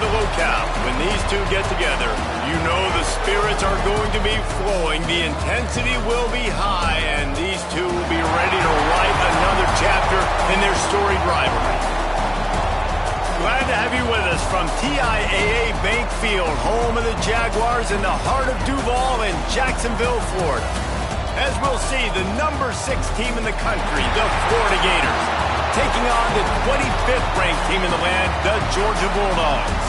the locale. When these two get together, you know the spirits are going to be flowing, the intensity will be high, and these two will be ready to write another chapter in their storied rivalry. Glad to have you with us from TIAA Bank Field, home of the Jaguars in the heart of Duval in Jacksonville, Florida. As we'll see, the number 6 team in the country, the Florida Gators, taking on the 25th ranked team in the land, the Georgia Bulldogs.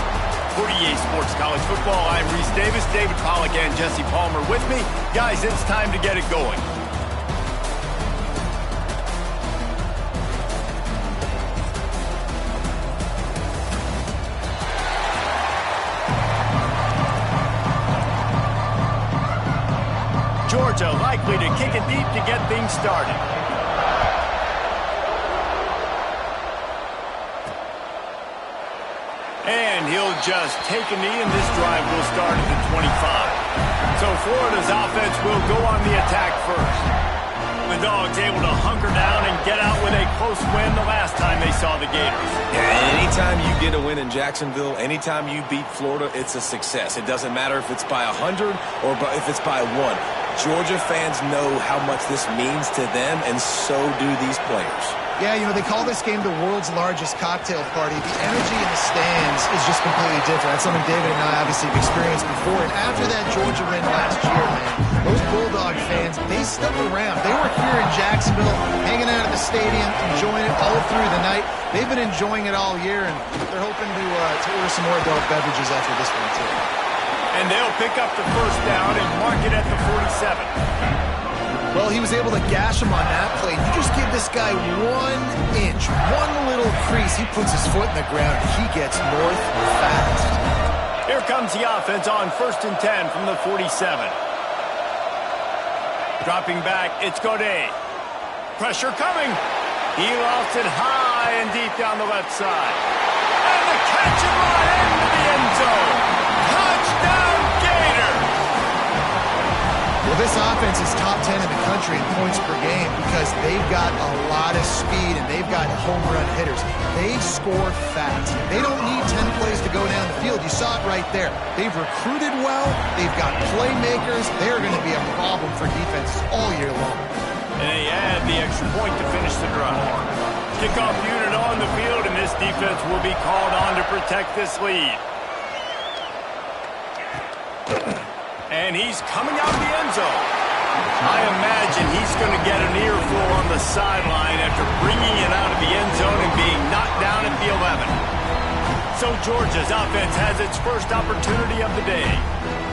For EA Sports College Football, I'm Reese Davis, David Pollack, and Jesse Palmer with me. Guys, it's time to get it going. Georgia likely to kick it deep to get things started. And he'll just take a knee, and this drive will start at the 25. So Florida's offense will go on the attack first. The Dogs able to hunker down and get out with a close win the last time they saw the Gators. Yeah, anytime you get a win in Jacksonville, anytime you beat Florida, it's a success. It doesn't matter if it's by 100 or if it's by 1. Georgia fans know how much this means to them, and so do these players. Yeah, you know, they call this game the world's largest cocktail party. The energy in the stands is just completely different. That's something David and I obviously have experienced before. And after that Georgia win last year, man, those Bulldog fans, they stuck around. They were here in Jacksonville, hanging out at the stadium, enjoying it all through the night. They've been enjoying it all year, and they're hoping to order some more adult beverages after this one, too. And they'll pick up the first down and mark it at the 47. Well, he was able to gash him on that play. You just give this guy 1 inch, one little crease. He puts his foot in the ground, and he gets north fast. Here comes the offense on 1st and 10 from the 47. Dropping back, it's Godet. Pressure coming. He lofts it high and deep down the left side. And the catch and run into the end zone. Touchdown, Gator! Well, this offense is top 10 in the country in points per game because they've got a lot of speed and they've got home run hitters. They score fast. They don't need 10 plays to go down the field. You saw it right there. They've recruited well. They've got playmakers. They're going to be a problem for defenses all year long. And they add the extra point to finish the drive. Kickoff unit on the field, and this defense will be called on to protect this lead. And he's coming out of the end zone. I imagine he's going to get an earful on the sideline after bringing it out of the end zone and being knocked down at the 11. So Georgia's offense has its first opportunity of the day.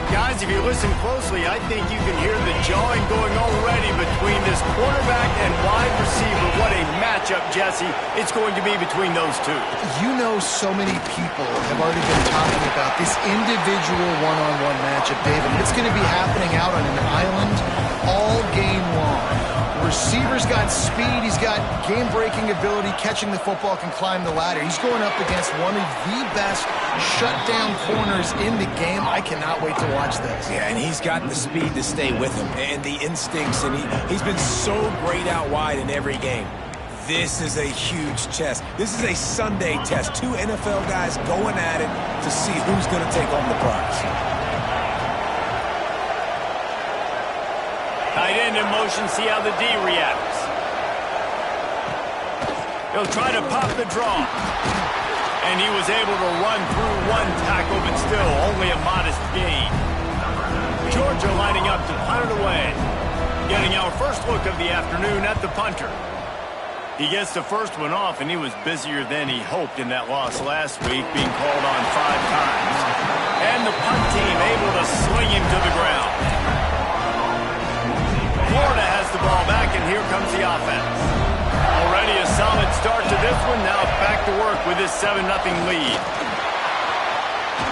Guys, if you listen closely, I think you can hear the jawing going already between this quarterback and wide receiver. What a matchup, Jesse, it's going to be between those two. You know, so many people have already been talking about this individual one-on-one matchup, David. It's going to be happening out on an island all game long. Receiver's got speed, he's got game-breaking ability, catching the football, can climb the ladder. He's going up against one of the best shutdown corners in the game. I cannot wait to watch this. Yeah, and he's got the speed to stay with him and the instincts, and he's been so great out wide in every game. This is a huge test. This is a Sunday test. 2 NFL guys going at it to see who's going to take home the prize. Tight end in motion, see how the D reacts. He'll try to pop the draw. And he was able to run through 1 tackle, but still only a modest gain. Georgia lining up to punt it away. Getting our first look of the afternoon at the punter. He gets the first one off, and he was busier than he hoped in that loss last week, being called on 5 times. And the punt team able to sling him to the ground. Florida has the ball back, and here comes the offense. Already a solid start to this one. Now back to work with this 7-0 lead.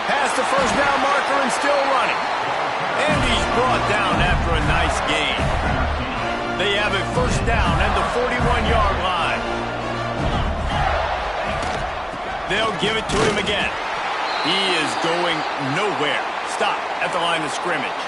Past the first down marker and still running. And he's brought down after a nice gain. They have a first down at the 41-yard line. They'll give it to him again. He is going nowhere. Stop at the line of scrimmage.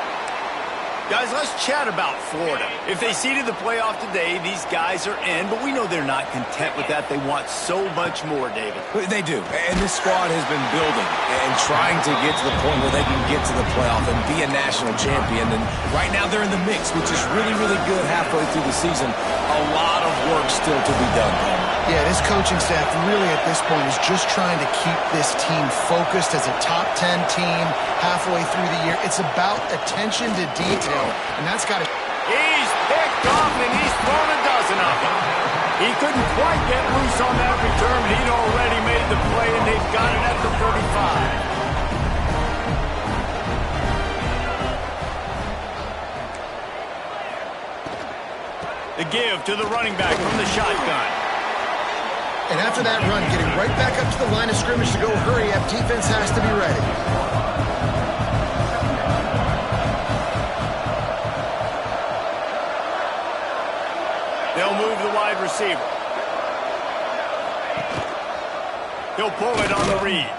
Guys, let's chat about Florida. If they seeded the playoff today, these guys are in, but we know they're not content with that. They want so much more, David. They do, and this squad has been building and trying to get to the point where they can get to the playoff and be a national champion. And right now they're in the mix, which is really, really good halfway through the season. A lot of work still to be done. Yeah, this coaching staff really at this point is just trying to keep this team focused as a top 10 team halfway through the year. It's about attention to detail, and that's got to... He's picked off, and he's thrown a dozen of them. He couldn't quite get loose on that return, but he'd already made the play, and they've got it at the 35. The give to the running back from the shotgun. And after that run, getting right back up to the line of scrimmage to go hurry up, defense has to be ready. They'll move the wide receiver. He'll pull it on the read.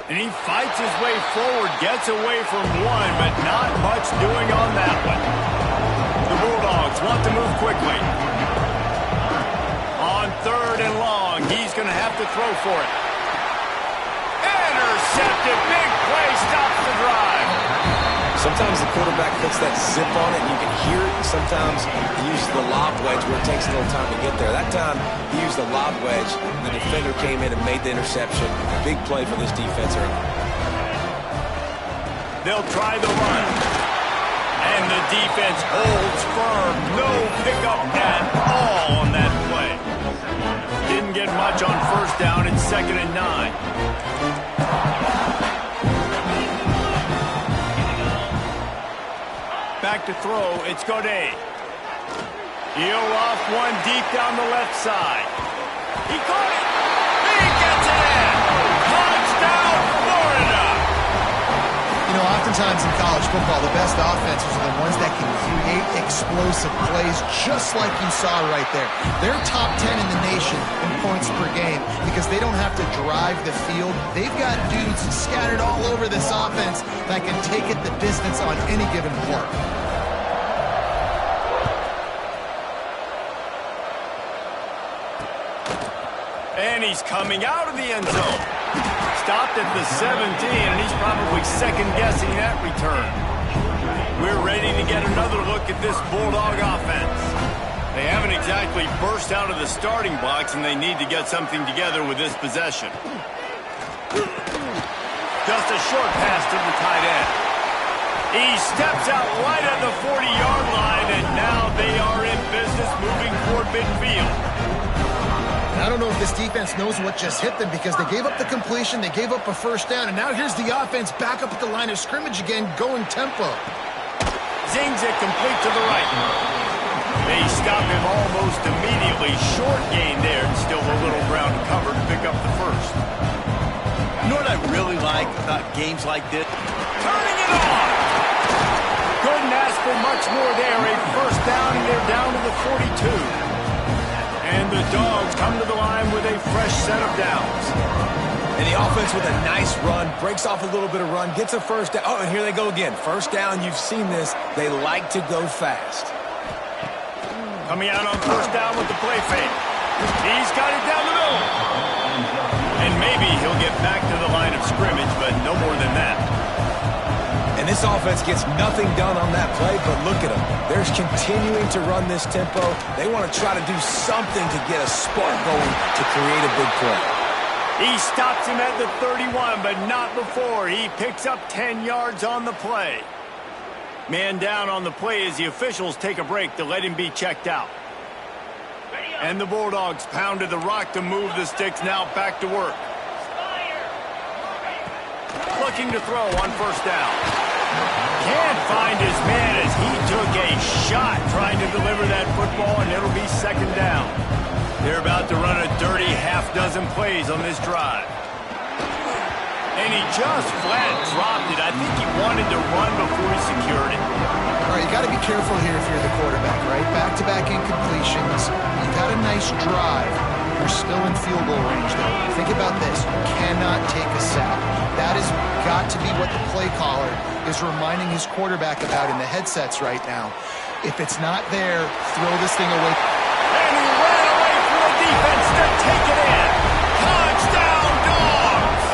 And he fights his way forward, gets away from one, but not much doing on that one. The Bulldogs want to move quickly. On 3rd and long, he's going to have to throw for it. Intercepted. Big play stops the drive. Sometimes the quarterback puts that zip on it and you can hear it. Sometimes he uses the lob wedge where it takes a little time to get there. That time he used the lob wedge. The defender came in and made the interception. Big play for this defense early. They'll try the run. And the defense holds firm. No pickup at all on that play. Didn't get much on 1st down. It's 2nd and 9. Back to throw. It's Godet. He'll off one deep down the left side. He caught it. He gets it in. Touchdown, Florida. You know, oftentimes in college football, the best offenses are the ones that can create explosive plays just like you saw right there. They're top 10 in the nation in points per game because they don't have to drive the field. They've got dudes scattered all over this offense that can take it the distance on any given play. And he's coming out of the end zone. Stopped at the 17, and he's probably second-guessing that return. We're ready to get another look at this Bulldog offense. They haven't exactly burst out of the starting blocks, and they need to get something together with this possession. Just a short pass to the tight end. He steps out right at the 40-yard line, and now they are in business moving toward midfield. I don't know if this defense knows what just hit them because they gave up the completion, they gave up a 1st down, and now here's the offense back up at the line of scrimmage again, going tempo. Zings it complete to the right. They stop him almost immediately. Short gain there, and still a little ground to cover to pick up the 1st. You know what I really like about games like this? Turning it on! Couldn't ask for much more there. A 1st down, and they're down to the 42. And the Dogs come to the line with a fresh set of downs. And the offense with a nice run, breaks off a little bit of run, gets a 1st down. Oh, and here they go again. 1st down, you've seen this. They like to go fast. Coming out on 1st down with the play fake. He's got it down the middle. And maybe he'll get back to the line of scrimmage, but no more than that. And this offense gets nothing done on that play, but look at them. They're continuing to run this tempo. They want to try to do something to get a spark going to create a big play. He stops him at the 31, but not before. He picks up 10 yards on the play. Man down on the play as the officials take a break to let him be checked out. And the Bulldogs pounded the rock to move the sticks, now back to work. Looking to throw on 1st down. Can't find his man as he took a shot trying to deliver that football, and it'll be 2nd down. They're about to run a dirty half-dozen plays on this drive. And he just flat dropped it. I think he wanted to run before he secured it. All right, you got to be careful here if you're the quarterback, right? Back-to-back incompletions. You got a nice drive. You're still in field goal range, though. Think about this. You cannot take a sack. That has got to be what the play caller is reminding his quarterback about in the headsets right now. If it's not there, throw this thing away. And he ran away from the defense to take it in. Touchdown, Dogs!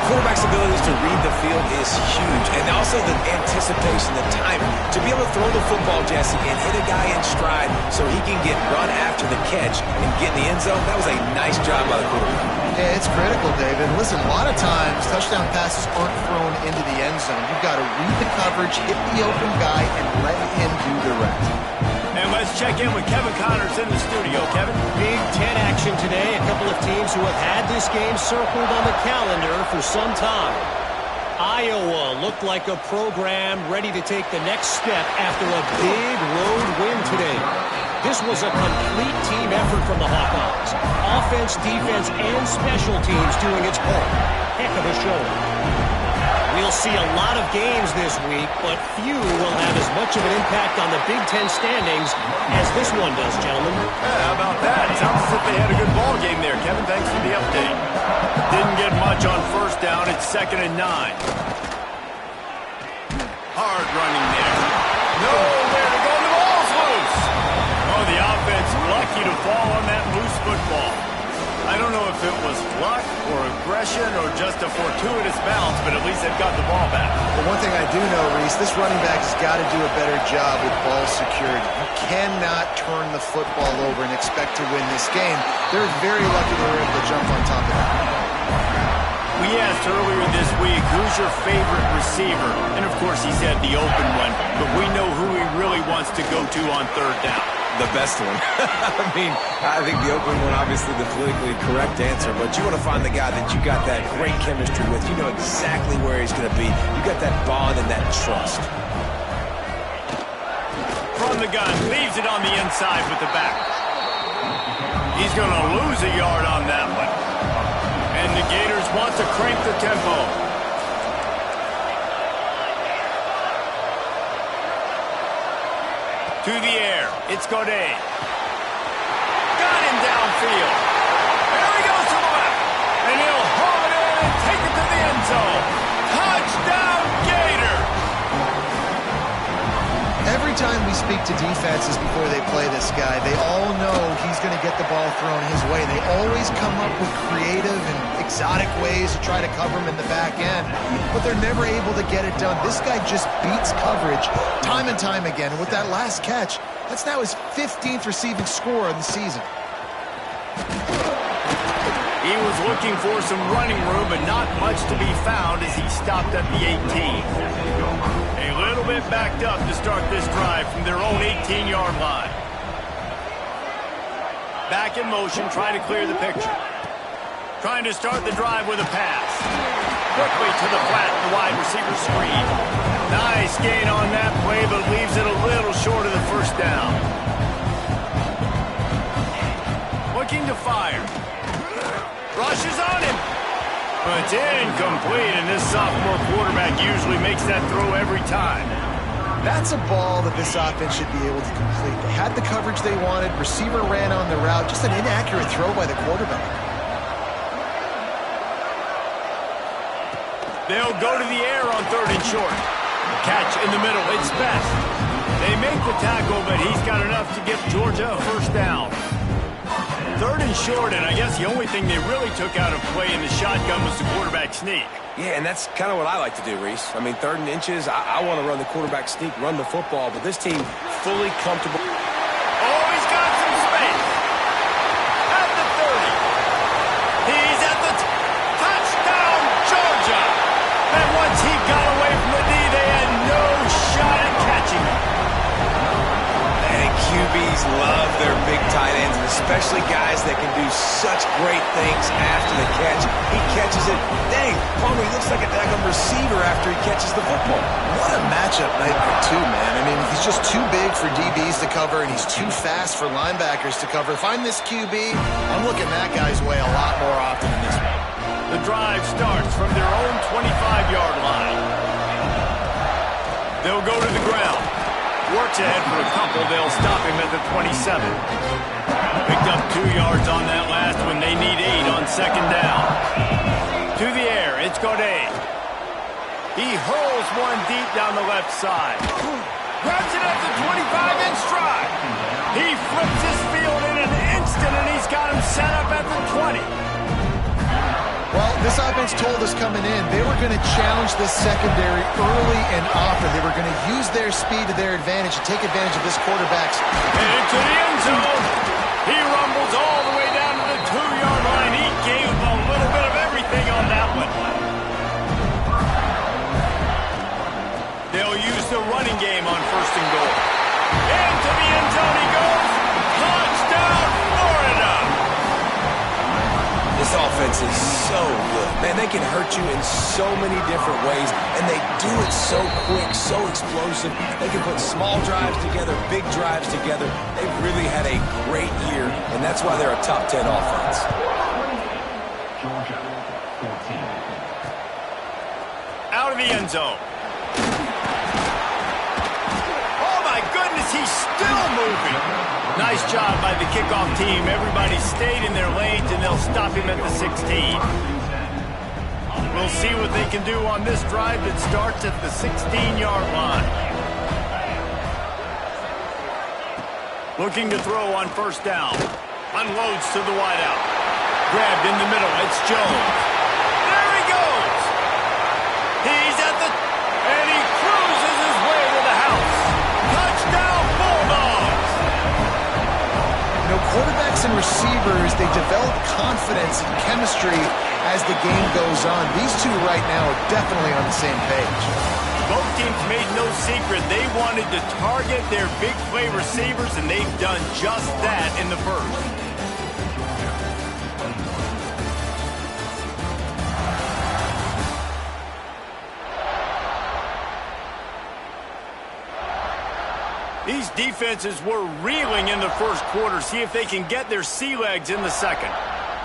Quarterback's abilities to read the field is huge, and also the anticipation, the timing. To be able to throw the football, Jesse, and hit a guy in stride so he can get run after the catch and get in the end zone, that was a nice job by the quarterback. Yeah, it's critical, David. Listen, a lot of times, touchdown passes aren't thrown into the end zone. You've got to read the coverage, hit the open guy, and let him do the rest. And let's check in with Kevin Connors in the studio. Kevin? Big Ten action today. A couple of teams who have had this game circled on the calendar for some time. Iowa looked like a program ready to take the next step after a big road win today. This was a complete team effort from the Hawkeyes. Offense, defense, and special teams doing its part. Heck of a show. We'll see a lot of games this week, but few will have as much of an impact on the Big Ten standings as this one does, gentlemen. Yeah, how about that? Sounds as if they had a good ball game there, Kevin. Thanks for the update. Didn't get much on first down. It's 2nd and 9. Hard running there. Nowhere to go. The ball's loose. Oh, the offense lucky to fall on that loose football. I don't know if it was luck or aggression or just a fortuitous bounce, but at least they've got the ball back. But one thing I do know, Reese, this running back has got to do a better job with ball security. You cannot turn the football over and expect to win this game. They're very lucky they were able to jump on top of that. We asked earlier this week, who's your favorite receiver? And of course he said the open one, but we know who he really wants to go to on third down. The best one. I mean, I think the open one, obviously the politically correct answer, but you want to find the guy that you got that great chemistry with. You know exactly where he's going to be. You got that bond and that trust. From the gun, leaves it on the inside with the back. He's going to lose a yard on that one. And the Gators want to crank the tempo. To the air, it's Godet. Got him downfield. There he goes to the left. And he'll haul it in and take it to the end zone. Touchdown, Gator! Every time we speak to defenses before they play this guy, they all know he's going to get the ball thrown his way. They always come up with creative and exotic ways to try to cover him in the back end, but they're never able to get it done. This guy just beats coverage time and time again. And with that last catch, that's now his 15th receiving score of the season. He was looking for some running room, but not much to be found as he stopped at the 18. A little bit backed up to start this drive from their own 18-yard line. Back in motion, trying to clear the picture. Trying to start the drive with a pass. Quickly to the flat, the wide receiver screen. Nice gain on that play, but leaves it a little short of the first down. Looking to fire. Rushes on him. But it's incomplete, and this sophomore quarterback usually makes that throw every time. That's a ball that this offense should be able to complete. They had the coverage they wanted. Receiver ran on the route. Just an inaccurate throw by the quarterback. They'll go to the air on 3rd and short. Catch in the middle. It's Best. They make the tackle, but he's got enough to give Georgia a first down. 3rd and short, and I guess the only thing they really took out of play in the shotgun was the quarterback sneak. Yeah, and that's kind of what I like to do, Reese. I mean, 3rd and inches, I want to run the quarterback sneak, run the football, but this team fully comfortable. Oh, he's got some space. At the 30. He's at the touchdown, Georgia. And once he got away from the knee, they had no shot at catching him. And QBs love their big tight ends, and especially guys that can do such great things after the catch. He catches it. Dang, Palmer, he looks like a daggone receiver after he catches the football. What a matchup nightmare, too, man. I mean, he's just too big for DBs to cover, and he's too fast for linebackers to cover. Find this QB, I'm looking that guy's way a lot more often than this one. The drive starts from their own 25-yard line. They'll go to the ground. Works ahead for a couple. They'll stop him at the 27. Picked up 2 yards on that last one. They need 8 on 2nd down. To the air. It's Godet. He hurls one deep down the left side. Grabs it at the 25 in stride. He flips his field in an instant, and he's got him set up at the 20. Well, this offense told us coming in they were going to challenge this secondary early and often. They were going to use their speed to their advantage and take advantage of this quarterback's. And into the end zone. He rumbles all the way down to the 2-yard line. He gave a little bit of everything on that one. They'll use the running game on 1st and goal. Into the end zone he goes. Touchdown, Florida. This offense is so good. Man, they can hurt you in so many different ways, and they do it so quick, so explosive. They can put small drives together, big drives together. They've really had a great year, and that's why they're a top 10 offense. Out of the end zone. Oh, my goodness, he's still moving. Nice job by the kickoff team. Everybody stayed in their lanes, and they'll stop him at the 16. We'll see what they can do on this drive that starts at the 16-yard line. Looking to throw on 1st down. Unloads to the wideout. Grabbed in the middle. It's Jones. There he goes. He's at the... and he cruises his way to the house. Touchdown, Bulldogs. You know, quarterbacks and receivers, they develop confidence and chemistry as the game goes on. These two right now are definitely on the same page. Both teams made no secret they wanted to target their big play receivers, and they've done just that in the first. These defenses were reeling in the first quarter. See if they can get their sea legs in the second.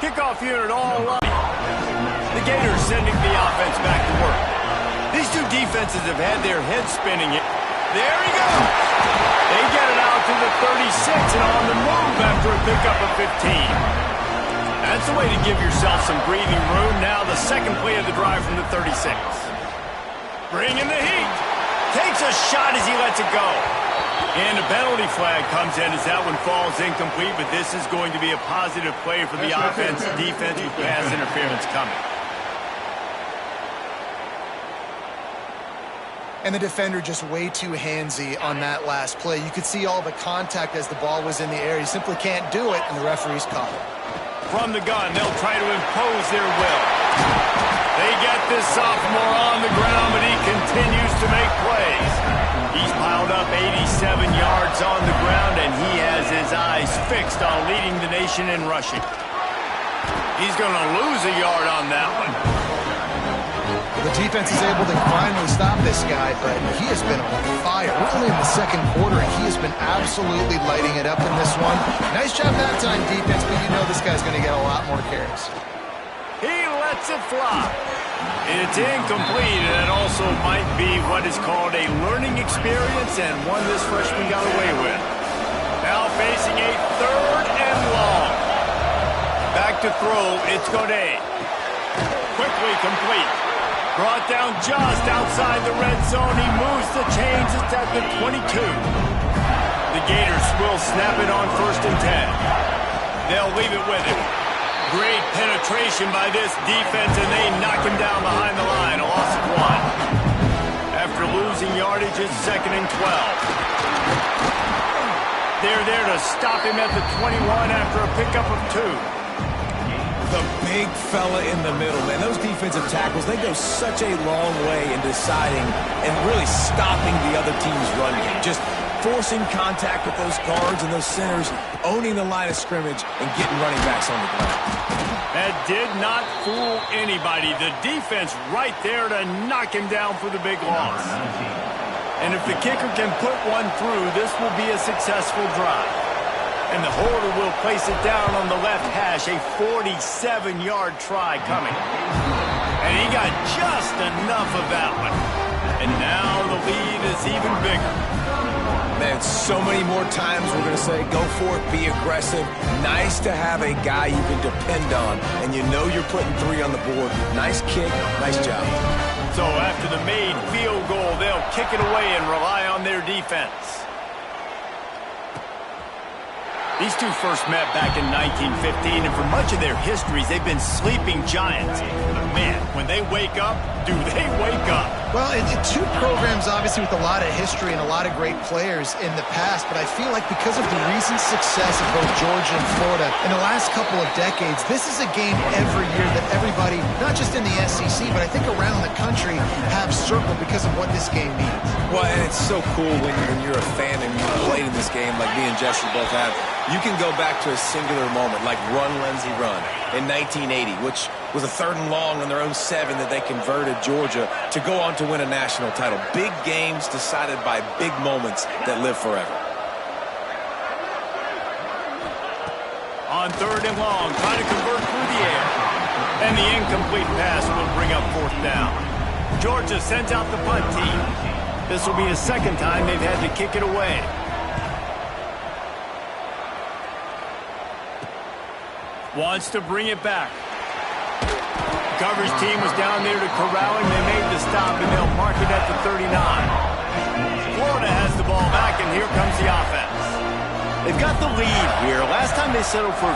Kickoff unit all up. The Gators sending the offense back to work. These two defenses have had their heads spinning. There he goes. They get it out to the 36 and on the move after a pickup of 15. That's the way to give yourself some breathing room. Now the second play of the drive from the 36. Bringing the heat. Takes a shot as he lets it go. And a penalty flag comes in as that one falls incomplete, but this is going to be a positive play for the offense. Defense with pass interference coming. And the defender just way too handsy on that last play. You could see all the contact as the ball was in the air. He simply can't do it, and the referee's caught it. From the gun, they'll try to impose their will. They get this sophomore on the ground, but he continues to make plays. He's piled up 87 yards on the ground, and he has his eyes fixed on leading the nation in rushing. He's going to lose a yard on that one. The defense is able to finally stop this guy, but he has been on fire. We're only in the second quarter, and he has been absolutely lighting it up in this one. Nice job that time, defense, but you know this guy's going to get a lot more carries. He lets it fly. It's incomplete, and it also might be what is called a learning experience, and one this freshman got away with. Now facing a 3rd and long. Back to throw, it's Godet. Quickly complete. Brought down just outside the red zone. He moves the chains. It's at the 22. The Gators will snap it on 1st and 10. They'll leave it with him. Great penetration by this defense, and they knock him down behind the line. A loss of 1. After losing yardage, it's 2nd and 12. They're there to stop him at the 21 after a pickup of 2. The big fella in the middle, man. Those defensive tackles, they go such a long way in deciding and really stopping the other team's run game. Just forcing contact with those guards and those centers, owning the line of scrimmage, and getting running backs on the ground. That did not fool anybody. The defense right there to knock him down for the big loss. And if the kicker can put one through, this will be a successful drive. And the holder will place it down on the left hash, a 47-yard try coming. And he got just enough of that one. And now the lead is even bigger. Man, So many more times we're going to say, go for it, be aggressive. Nice to have a guy you can depend on, and you know you're putting 3 on the board. Nice kick, nice job. So after the made field goal, they'll kick it away and rely on their defense. These two first met back in 1915, and for much of their histories, they've been sleeping giants. But man, when they wake up, do they wake up? Well, two programs, obviously, with a lot of history and a lot of great players in the past, but I feel like because of the recent success of both Georgia and Florida in the last couple of decades, this is a game every year that everybody, not just in the SEC, but I think around the country, have circled because of what this game means. Well, and it's so cool when you're a fan and you played in this game like me and Jesse both have. You can go back to a singular moment like Run, Lindsey, Run in 1980, which was a 3rd and long on their own 7 that they converted Georgia to go on to win a national title. Big games decided by big moments that live forever. On 3rd and long, trying to convert through the air. And the incomplete pass will bring up 4th down. Georgia sends out the punt team. This will be the 2nd time they've had to kick it away. Wants to bring it back. Coverage team was down there to corral him. They made the stop, and they'll mark it at the 39. Florida has the ball back, and here comes the offense. They've got the lead here. Last time they settled for...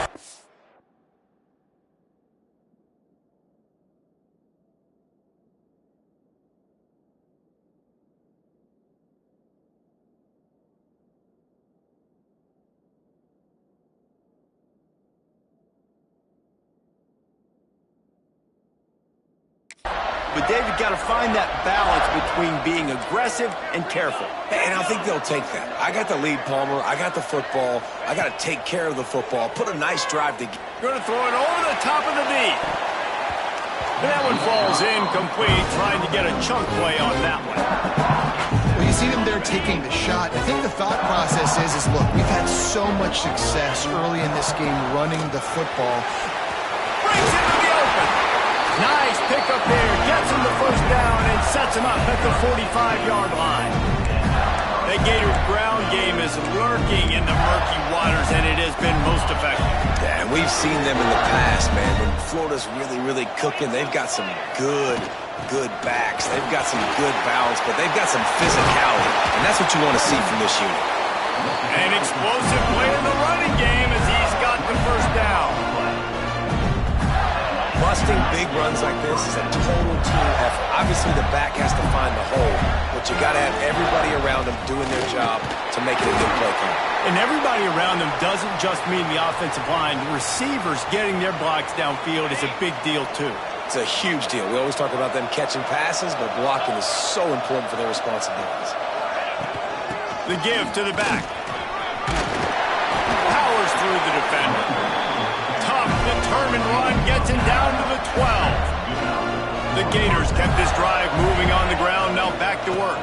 But David, got to find that balance between being aggressive and careful. And I think they'll take that. I got the lead, Palmer. I got the football. I got to take care of the football. Put a nice drive together. Going to throw it over the top of the knee. And that one falls incomplete, trying to get a chunk play on that one. Well, you see them there taking the shot. I think the thought process is look, we've had so much success early in this game running the football. Brings it to the open. Nice pickup there. Gets him the 1st down and sets him up at the 45-yard line. The Gators' ground game is lurking in the murky waters, and it has been most effective. Yeah, and we've seen them in the past, man. When Florida's really, really cooking, they've got some good backs. They've got some good balance, but they've got some physicality, and that's what you want to see from this unit. An explosive play in the running game as he's got the 1st down. Busting big runs like this is a total team effort. Obviously, the back has to find the hole, but you got to have everybody around them doing their job to make it a good play count. And everybody around them doesn't just mean the offensive line. The receivers getting their blocks downfield is a big deal, too. It's a huge deal. We always talk about them catching passes, but blocking is so important for their responsibilities. The give to the back. Powers through the defender. Tough, determined run gets him down to the 12. The Gators kept this drive moving on the ground, now back to work.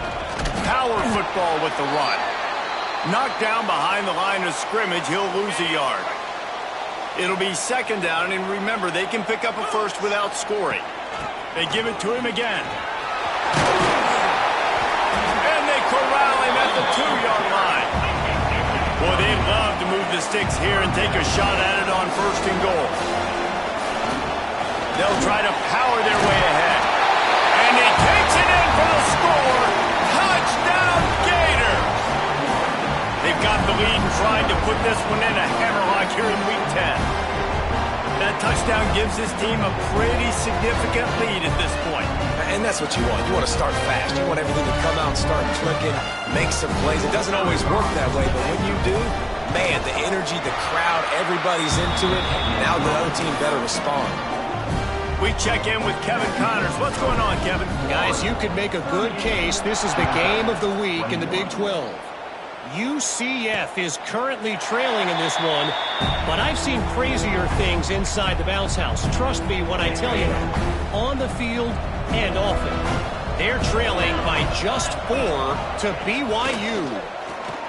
Power football with the run. Knocked down behind the line of scrimmage, he'll lose a yard. It'll be 2nd down, and remember, they can pick up a 1st without scoring. They give it to him again. And they corral him at the 2-yard line. Boy, they'd love to move the sticks here and take a shot at it on 1st and goal. They'll try to power their way ahead. And he takes it in for the score. Touchdown, Gators! They've got the lead and trying to put this one in a hammerlock here in Week 10. That touchdown gives this team a pretty significant lead at this point. And that's what you want. You want to start fast. You want everything to come out and start clicking, make some plays. It doesn't always work that way, but when you do, man, the energy, the crowd, everybody's into it. Now the other team better respond. We check in with Kevin Connors. What's going on, Kevin? Guys, you could make a good case. This is the game of the week in the Big 12. UCF is currently trailing in this one, but I've seen crazier things inside the bounce house. Trust me when I tell you that. On the field and off it. They're trailing by just 4 to BYU.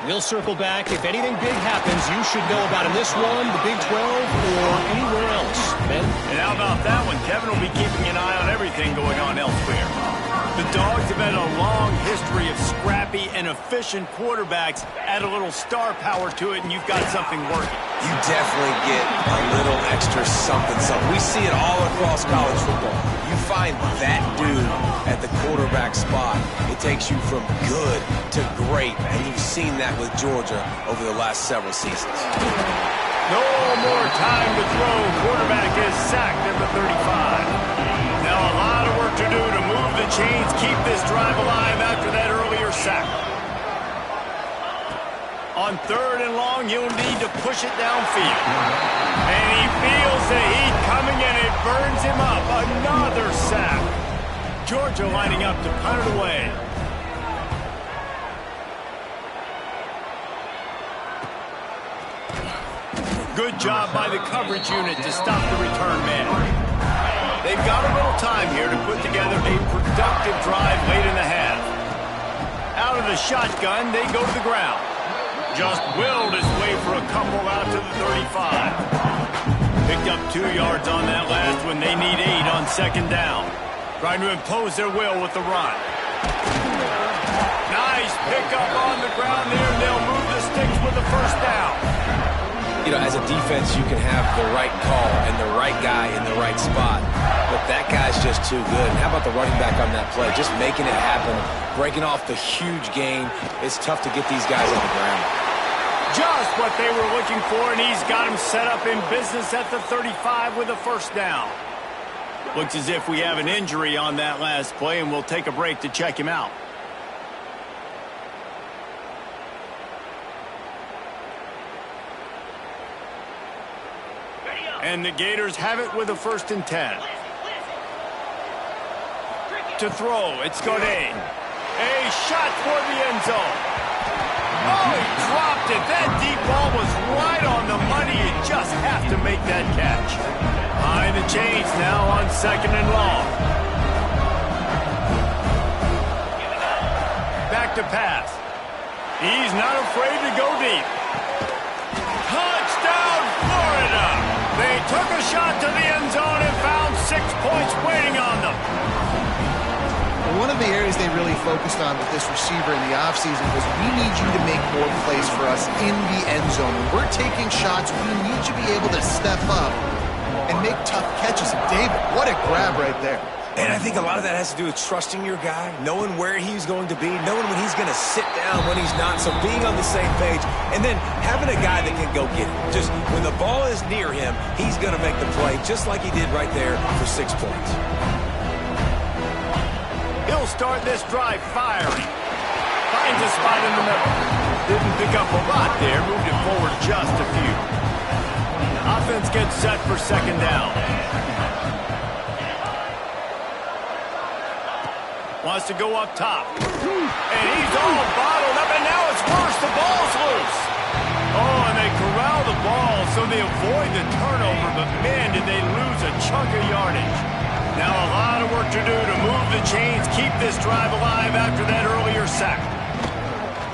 We'll circle back. If anything big happens, you should know about in this one, the Big 12, or anywhere else. Ben? And how about that one? Kevin will be keeping an eye on everything going on elsewhere. The Dogs have had a long history of scrappy and efficient quarterbacks. Add a little star power to it, and you've got something working. You definitely get a little extra something. We see it all across college football. You find that dude at the quarterback spot, it takes you from good to great, and you've seen that with Georgia over the last several seasons. No more time to throw. Quarterback is sacked at the 35. Now a lot of work to do to move the chains, keep this drive alive after that earlier sack. On 3rd and long, he'll need to push it downfield. And he feels the heat coming, and it burns him up. Another sack. Georgia lining up to punt it away. Good job by the coverage unit to stop the return man. They've got a little time here to put together a productive drive late in the half. Out of the shotgun, they go to the ground. Just willed his way for a couple out to the 35. Picked up 2 yards on that last one. They need 8 on 2nd down. Trying to impose their will with the run. Nice pickup on the ground there. They'll move the sticks with the 1st down. You know, as a defense, you can have the right call and the right guy in the right spot, but that guy's just too good. And how about the running back on that play? Just making it happen, breaking off the huge gain. It's tough to get these guys on the ground. Just what they were looking for, and he's got him set up in business at the 35 with a 1st down. Looks as if we have an injury on that last play, and we'll take a break to check him out. And the Gators have it with a 1st and 10. To throw, it's Godet. A shot for the end zone. Oh, he dropped it. That deep ball was right on the money. You just have to make that catch. Behind the chains now on 2nd and long. Back to pass. He's not afraid to go deep. Touchdown, Florida! They took a shot to the end zone and found 6 points waiting on them. One of the areas they really focused on with this receiver in the offseason was we need you to make more plays for us in the end zone. When we're taking shots, we need you to be able to step up and make tough catches. And David, what a grab right there. And I think a lot of that has to do with trusting your guy, knowing where he's going to be, knowing when he's going to sit down, when he's not, so being on the same page, and then having a guy that can go get it. Just when the ball is near him, he's going to make the play, just like he did right there for 6 points. He'll start this drive firing. Finds a spot in the middle. Didn't pick up a lot there, moved it forward just a few. Offense gets set for 2nd down. Wants to go up top. And he's all bottled up, and now it's worse. The ball's loose. Oh, and they corral the ball, so they avoid the turnover, but man, did they lose a chunk of yardage. Now a lot of work to do to move the chains, keep this drive alive after that earlier sack.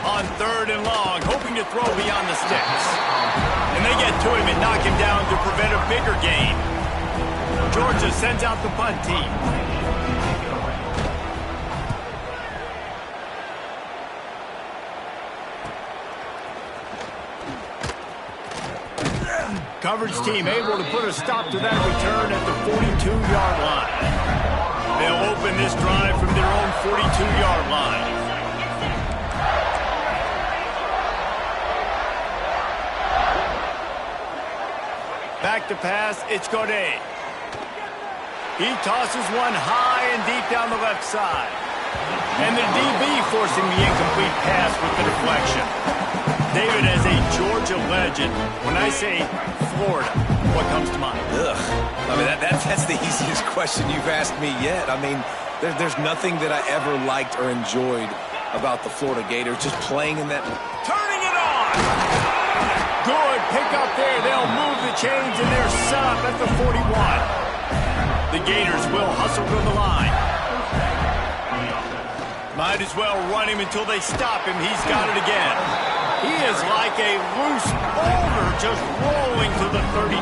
On 3rd and long, hoping to throw beyond the sticks. And they get to him and knock him down to prevent a bigger gain. Georgia sends out the punt team. Coverage team able to put a stop to that return at the 42-yard line. They'll open this drive from their own 42-yard line. Back to pass, it's Godet. He tosses one high and deep down the left side. And the DB forcing the incomplete pass with the deflection. David, as a Georgia legend, when I say Florida, what comes to mind? Ugh. I mean, that's the easiest question you've asked me yet. I mean, there's nothing that I ever liked or enjoyed about the Florida Gators, just playing in that. Turning it on! Good pick up there. They'll move the chains, and they're set up at the 41. The Gators will hustle to the line. Might as well run him until they stop him. He's got it again. He is like a loose boulder just rolling to the 32.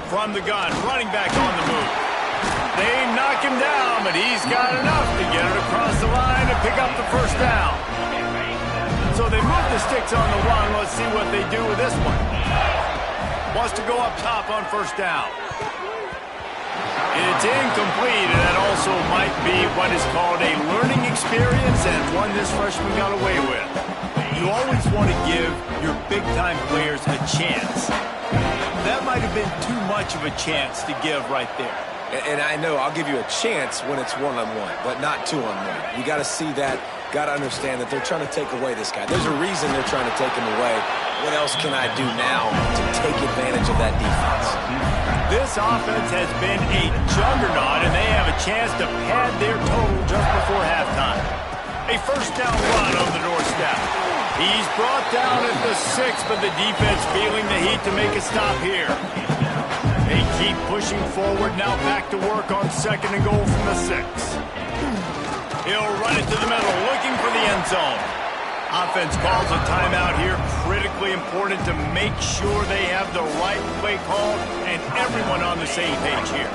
From the gun, running back on the move. They knock him down, but he's got enough to get it across the line and pick up the first down. So they move the sticks on the run. Let's see what they do with this one. Wants to go up top on first down. It's incomplete, and that also might be what is called a learning experience and one this freshman got away with. You always want to give your big-time players a chance. That might have been too much of a chance to give right there. And I know I'll give you a chance when it's one-on-one, but not two-on-one. You got to see that, got to understand that they're trying to take away this guy. There's a reason they're trying to take him away. What else can I do now to take advantage of that defense? This offense has been a juggernaut, and they have a chance to pad their total just before halftime. A first down run on the doorstep. He's brought down at the 6, but the defense feeling the heat to make a stop here. They keep pushing forward, now back to work on second and goal from the 6. He'll run it to the middle, looking for the end zone. Offense calls a timeout here. Critically important to make sure they have the right play called and everyone on the same page here.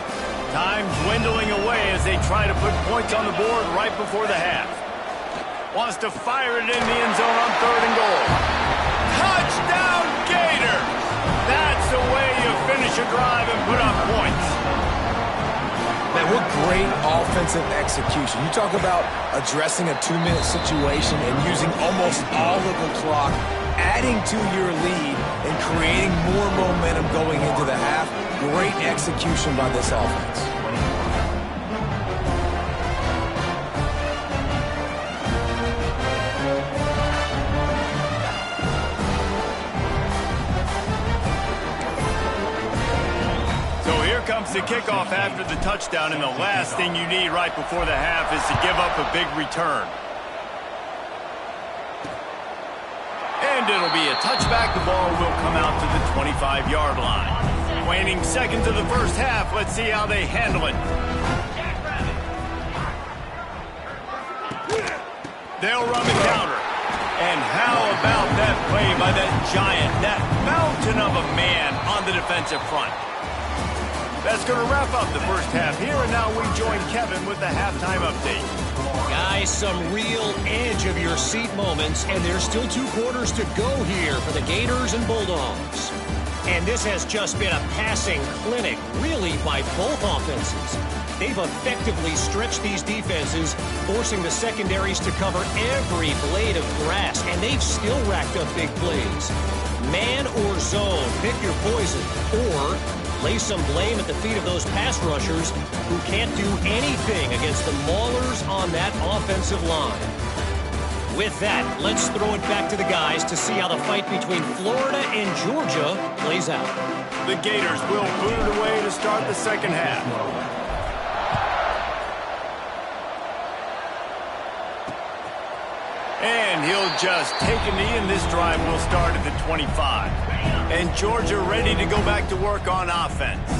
Time dwindling away as they try to put points on the board right before the half. Wants to fire it in the end zone on third and goal. Touchdown, Gators! That's the way you finish a drive and put up points. Man, what great offensive execution. You talk about addressing a 2-minute situation and using almost all of the clock, adding to your lead and creating more momentum going into the half. Great execution by this offense. Comes the kickoff after the touchdown, and the last thing you need right before the half is to give up a big return. And it'll be a touchback. The ball will come out to the 25-yard line. Waning seconds of the first half. Let's see how they handle it. They'll run the counter. And how about that play by that giant, that mountain of a man on the defensive front? That's going to wrap up the first half here, and now we join Kevin with the halftime update. Guys, some real edge-of-your-seat moments, and there's still 2 quarters to go here for the Gators and Bulldogs. And this has just been a passing clinic, really, by both offenses. They've effectively stretched these defenses, forcing the secondaries to cover every blade of grass, and they've still racked up big plays. Man or zone, pick your poison, or lay some blame at the feet of those pass rushers who can't do anything against the maulers on that offensive line. With that, let's throw it back to the guys to see how the fight between Florida and Georgia plays out. The Gators will boot it away to start the second half. And he'll just take a knee, and this drive will start at the 25. And Georgia ready to go back to work on offense.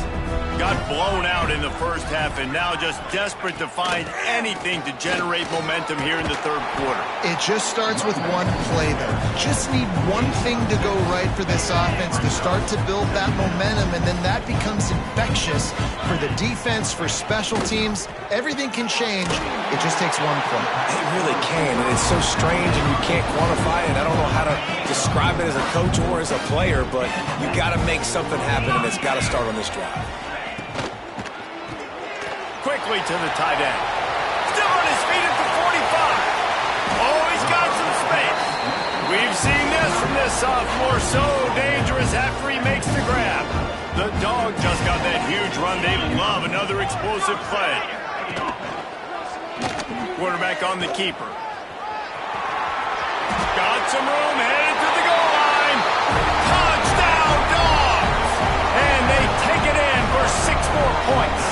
Got blown out in the first half and now just desperate to find anything to generate momentum here in the third quarter. It just starts with one play, though. Just need one thing to go right for this offense to start to build that momentum, and then that becomes infectious for the defense, for special teams. Everything can change. It just takes one play. It really can, and it's so strange, and you can't quantify it. I don't know how to describe it as a coach or as a player, but you got to make something happen, and it's got to start on this drive. Quickly to the tight end. Still on his feet at the 45. Oh, he's got some space. We've seen this from this sophomore. So dangerous after he makes the grab. The dog just got that huge run. They love another explosive play. Quarterback on the keeper. Got some room, headed to the goal line. Touchdown, Dogs! And they take it in for 6 more points.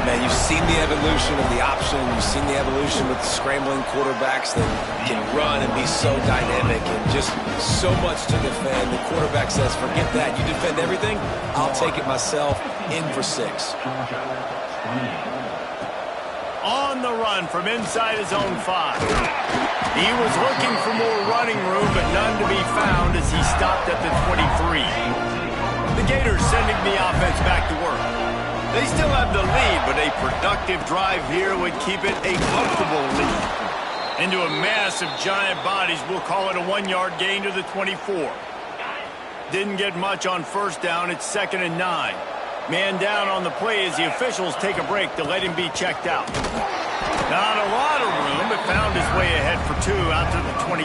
Man, you've seen the evolution of the option. You've seen the evolution with the scrambling quarterbacks that can run and be so dynamic and just so much to defend. The quarterback says, forget that. You defend everything, I'll take it myself. In for 6. On the run from inside his own 5. He was looking for more running room, but none to be found as he stopped at the 23. The Gators sending the offense back to work. They still have the lead, but a productive drive here would keep it a comfortable lead. Into a mass of giant bodies, we'll call it a 1-yard gain to the 24. Didn't get much on first down. It's 2nd and 9. Man down on the play as the officials take a break to let him be checked out. Not a lot of room, but found his way ahead for 2 out to the 26.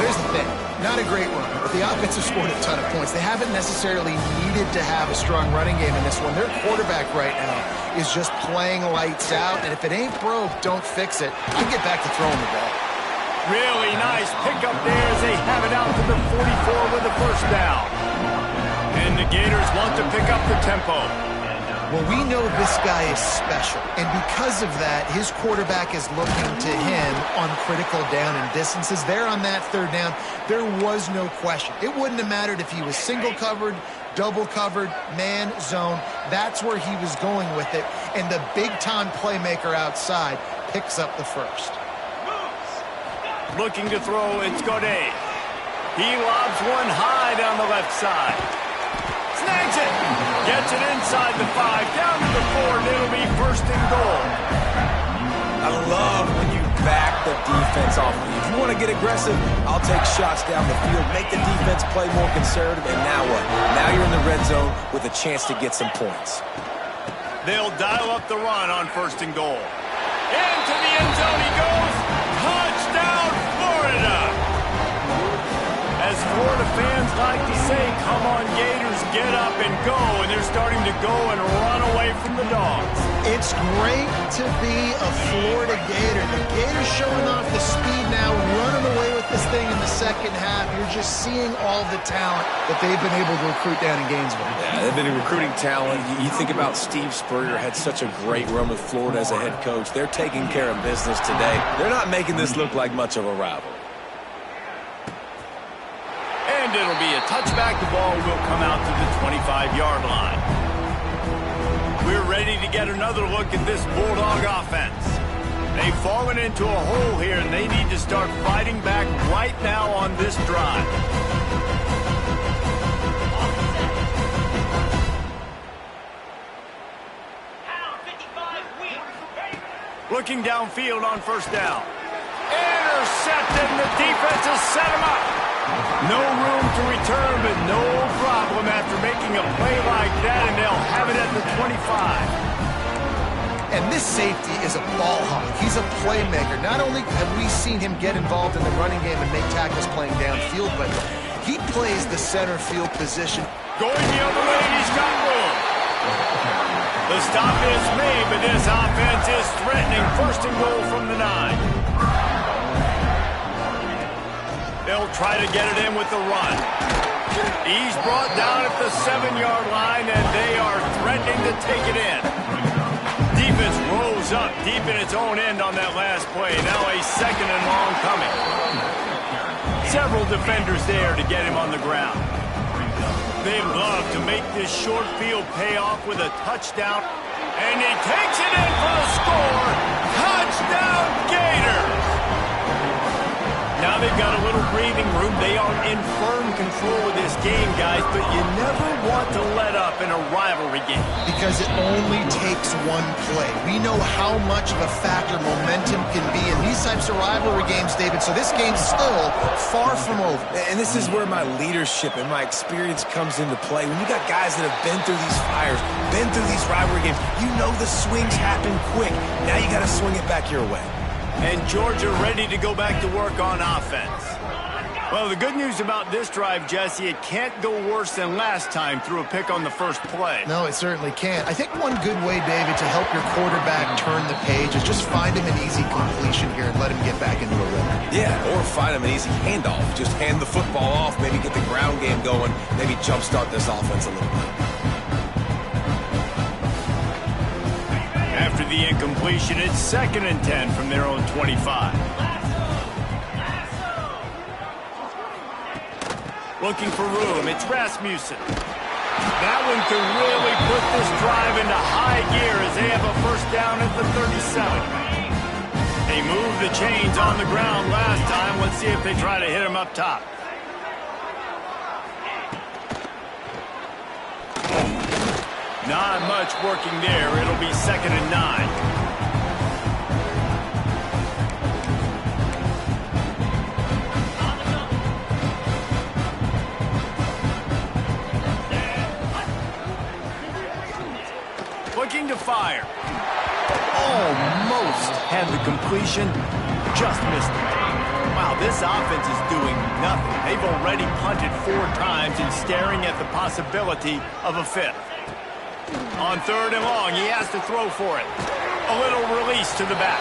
Here's the thing. Not a great run, but the offense has scored a ton of points. They haven't necessarily needed to have a strong running game in this one. Their quarterback right now is just playing lights out, and if it ain't broke, don't fix it. I'd get back to throwing the ball. Really nice pickup there as they have it out to the 44 with a first down. And the Gators want to pick up the tempo. Well, we know this guy is special, and because of that, his quarterback is looking to him on critical down and distances. There on that 3rd down, there was no question. It wouldn't have mattered if he was single covered, double covered, man, zone. That's where he was going with it, and the big-time playmaker outside picks up the first. Looking to throw, it's Godet. He lobs one high down the left side. Snags it. Gets it inside the 5, down to the 4, and it'll be 1st and goal. I love when you back the defense off. If you want to get aggressive, I'll take shots down the field, make the defense play more conservative, and now what? Now you're in the red zone with a chance to get some points. They'll dial up the run on 1st and goal. Into the end zone he goes. Touchdown, Florida! As Florida fans like to say, come on Gators, get up and go, and they're starting to go and run away from the Dogs. It's great to be a Florida Gator. The Gators showing off the speed now, running away with this thing in the second half. You're just seeing all the talent that they've been able to recruit down in Gainesville. Yeah, they've been recruiting talent. You think about Steve Spurrier, had such a great run with Florida as a head coach. They're taking care of business today. They're not making this look like much of a rivalry. And it'll be a touchback. The ball will come out to the 25-yard line. We're ready to get another look at this Bulldog offense. They've fallen into a hole here, and they need to start fighting back right now on this drive. Looking downfield on 1st down. Intercepted, and the defense has set him up. No room to return, but no problem after making a play like that, and they'll have it at the 25. And this safety is a ball hawk. He's a playmaker. Not only have we seen him get involved in the running game and make tackles playing downfield, but he plays the center field position. Going the other way, and he's got room. The stop is made, but this offense is threatening. 1st and goal from the 9. They'll try to get it in with the run. He's brought down at the 7-yard line, and they are threatening to take it in. Defense rose up deep in its own end on that last play. Now a 2nd and long coming. Several defenders there to get him on the ground. They love to make this short field pay off with a touchdown. And he takes it in for the score. Touchdown, Gators! Now they've got a little breathing room. They are in firm control of this game, guys, but you never want to let up in a rivalry game. Because it only takes one play. We know how much of a factor momentum can be in these types of rivalry games, David, so this game's still far from over. And this is where my leadership and my experience comes into play. When you got guys that have been through these fires, been through these rivalry games, you know the swings happen quick. Now you got to swing it back your way. And Georgia ready to go back to work on offense. Well, the good news about this drive, Jesse, it can't go worse than last time through a pick on the first play. No, it certainly can't. I think one good way, David, to help your quarterback turn the page is just find him an easy completion here and let him get back into a rhythm. Yeah, or find him an easy handoff. Just hand the football off, maybe get the ground game going, maybe jumpstart this offense a little bit. After the incompletion, it's 2nd and 10 from their own 25. Looking for room, it's Rasmussen. That one could really put this drive into high gear as they have a first down at the 37. They moved the chains on the ground last time. Let's see if they try to hit him up top. Not much working there. It'll be 2nd and 9. Looking to fire. Almost had the completion. Just missed it. Wow, this offense is doing nothing. They've already punted 4 times and staring at the possibility of a 5th. On 3rd and long, he has to throw for it. A little release to the back.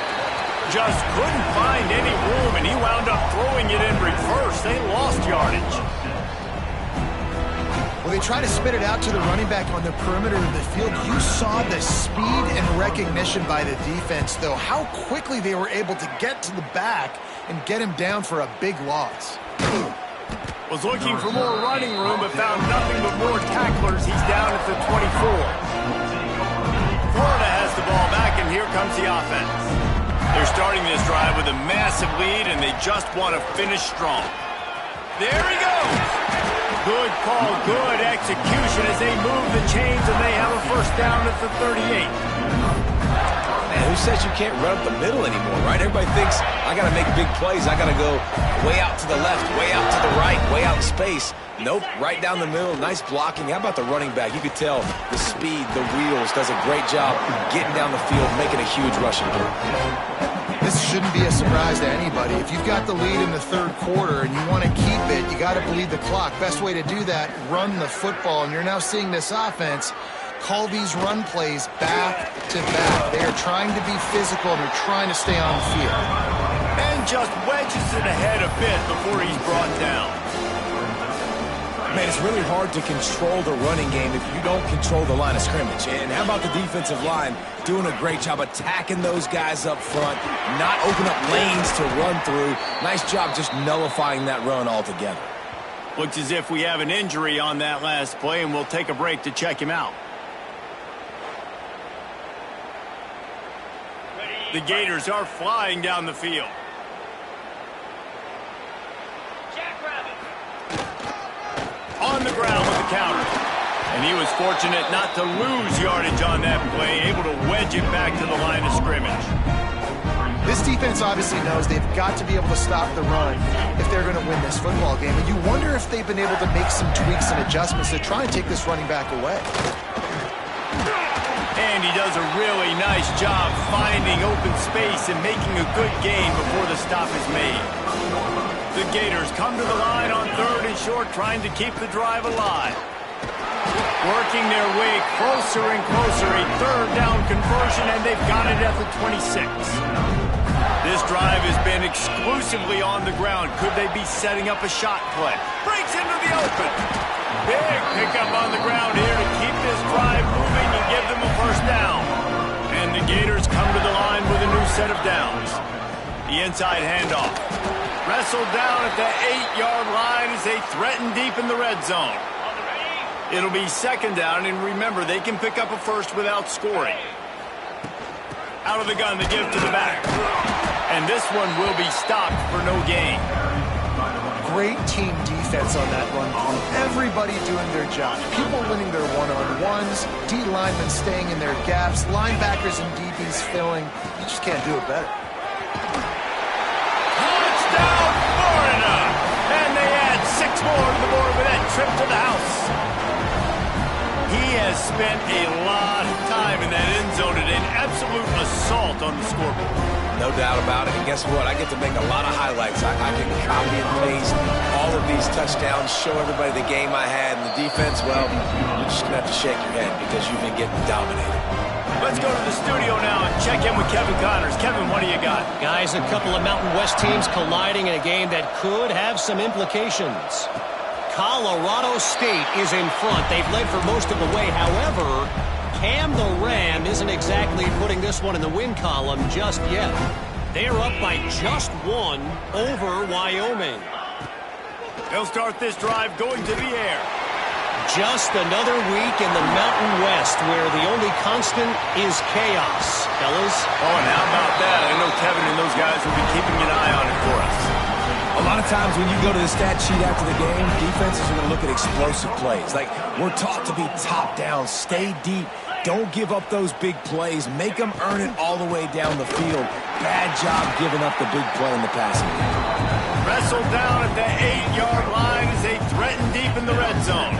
Just couldn't find any room, and he wound up throwing it in reverse. They lost yardage. Well, they try to spit it out to the running back on the perimeter of the field. You saw the speed and recognition by the defense, though. How quickly they were able to get to the back and get him down for a big loss. Was looking for more running room, but found nothing but more tacklers. He's down at the 24. Florida has the ball back, and here comes the offense. They're starting this drive with a massive lead, and they just want to finish strong. There he goes. Good call, good execution as they move the chains, and they have a 1st down at the 38. Man, who says you can't run up the middle anymore, right? Everybody thinks, I got to make big plays. I got to go way out to the left, way out to the right, way out in space. Nope, right down the middle. Nice blocking. How about the running back? You could tell the speed, the wheels, does a great job getting down the field, making a huge rushing play. This shouldn't be a surprise to anybody. If you've got the lead in the 3rd quarter and you want to keep it, you got to bleed the clock. Best way to do that, run the football. And you're now seeing this offense call these run plays back to back. They are trying to be physical, and they're trying to stay on the field. And just wedges it ahead a bit before he's brought down. Man, it's really hard to control the running game if you don't control the line of scrimmage. And how about the defensive line doing a great job attacking those guys up front, not open up lanes to run through. Nice job just nullifying that run altogether. Looks as if we have an injury on that last play, and we'll take a break to check him out. The Gators are flying down the field. On the ground with the counter. And he was fortunate not to lose yardage on that play, able to wedge it back to the line of scrimmage. This defense obviously knows they've got to be able to stop the run if they're going to win this football game. And you wonder if they've been able to make some tweaks and adjustments to try and take this running back away. And he does a really nice job finding open space and making a good gain before the stop is made. The Gators come to the line on 3rd and short, trying to keep the drive alive. Working their way closer and closer, a 3rd down conversion, and they've got it at the 26. This drive has been exclusively on the ground. Could they be setting up a shot play? Breaks into the open. Big pickup on the ground here to keep this drive moving and give them a 1st down. And the Gators come to the line with a new set of downs. The inside handoff. Wrestled down at the 8-yard line as they threaten deep in the red zone. It'll be 2nd down, and remember, they can pick up a 1st without scoring. Out of the gun, the give to the back. And this one will be stopped for no gain. Great team defense on that run. Everybody doing their job. People winning their one-on-ones, D linemen staying in their gaps, linebackers and DBs filling. You just can't do it better. Touchdown, Florida! And they add 6 more to the board with that trip to the house. He has spent a lot of time in that end zone and an absolute assault on the scoreboard. No doubt about it. And guess what? I get to make a lot of highlights. I can copy and paste all of these touchdowns, show everybody the game I had. And the defense, well, you're just going to have to shake your head because you've been getting dominated. Let's go to the studio now and check in with Kevin Connors. Kevin, what do you got? Guys, a couple of Mountain West teams colliding in a game that could have some implications. Colorado State is in front. They've led for most of the way. However, Cam the Ram isn't exactly putting this one in the win column just yet. They're up by just 1 over Wyoming. They'll start this drive going to the air. Just another week in the Mountain West where the only constant is chaos, fellas. Oh, and how about that? I know Kevin and those guys will be keeping an eye on it for us. A lot of times when you go to the stat sheet after the game, defenses are going to look at explosive plays. Like, we're taught to be top down, stay deep, don't give up those big plays, make them earn it all the way down the field. Bad job giving up the big play in the passing game. Wrestled down at the 8-yard line as they threaten deep in the red zone.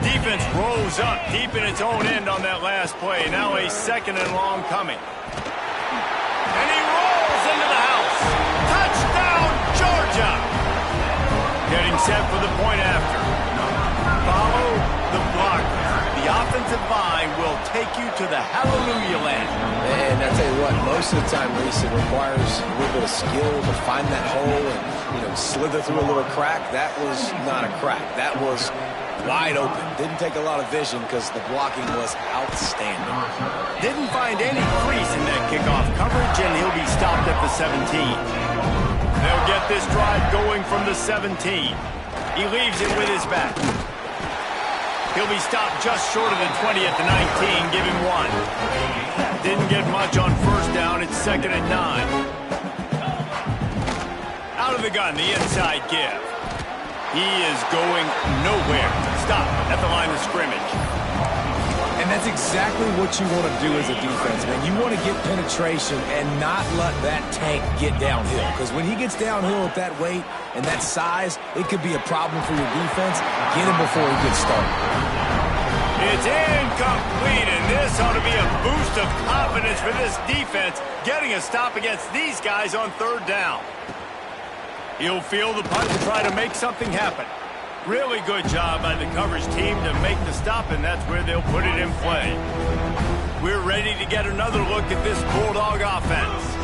Defense rolls up deep in its own end on that last play. Now a 2nd and long coming. And he rolls into the house. Touchdown, Georgia! Getting set for the point after. Follow the block. The offensive line will take you to the hallelujah land. And I tell you what, most of the time, Reese, it requires a little bit of skill to find that hole and, slither through a little crack. That was not a crack. That was wide open. Didn't take a lot of vision because the blocking was outstanding. Didn't find any crease in that kickoff coverage, and he'll be stopped at the 17. They'll get this drive going from the 17. He leaves it with his back. He'll be stopped just short of the 20 at the 19. Give him 1. Didn't get much on first down. It's 2nd and 9. Out of the gun, the inside give. He is going nowhere. Stop at the line of scrimmage. And that's exactly what you want to do as a defense, man. You want to get penetration and not let that tank get downhill. Because when he gets downhill at that weight and that size, it could be a problem for your defense. Get him before he gets started. It's incomplete, and this ought to be a boost of confidence for this defense, getting a stop against these guys on 3rd down. He'll feel the punt to try to make something happen. Really good job by the coverage team to make the stop, and that's where they'll put it in play. We're ready to get another look at this Bulldog offense.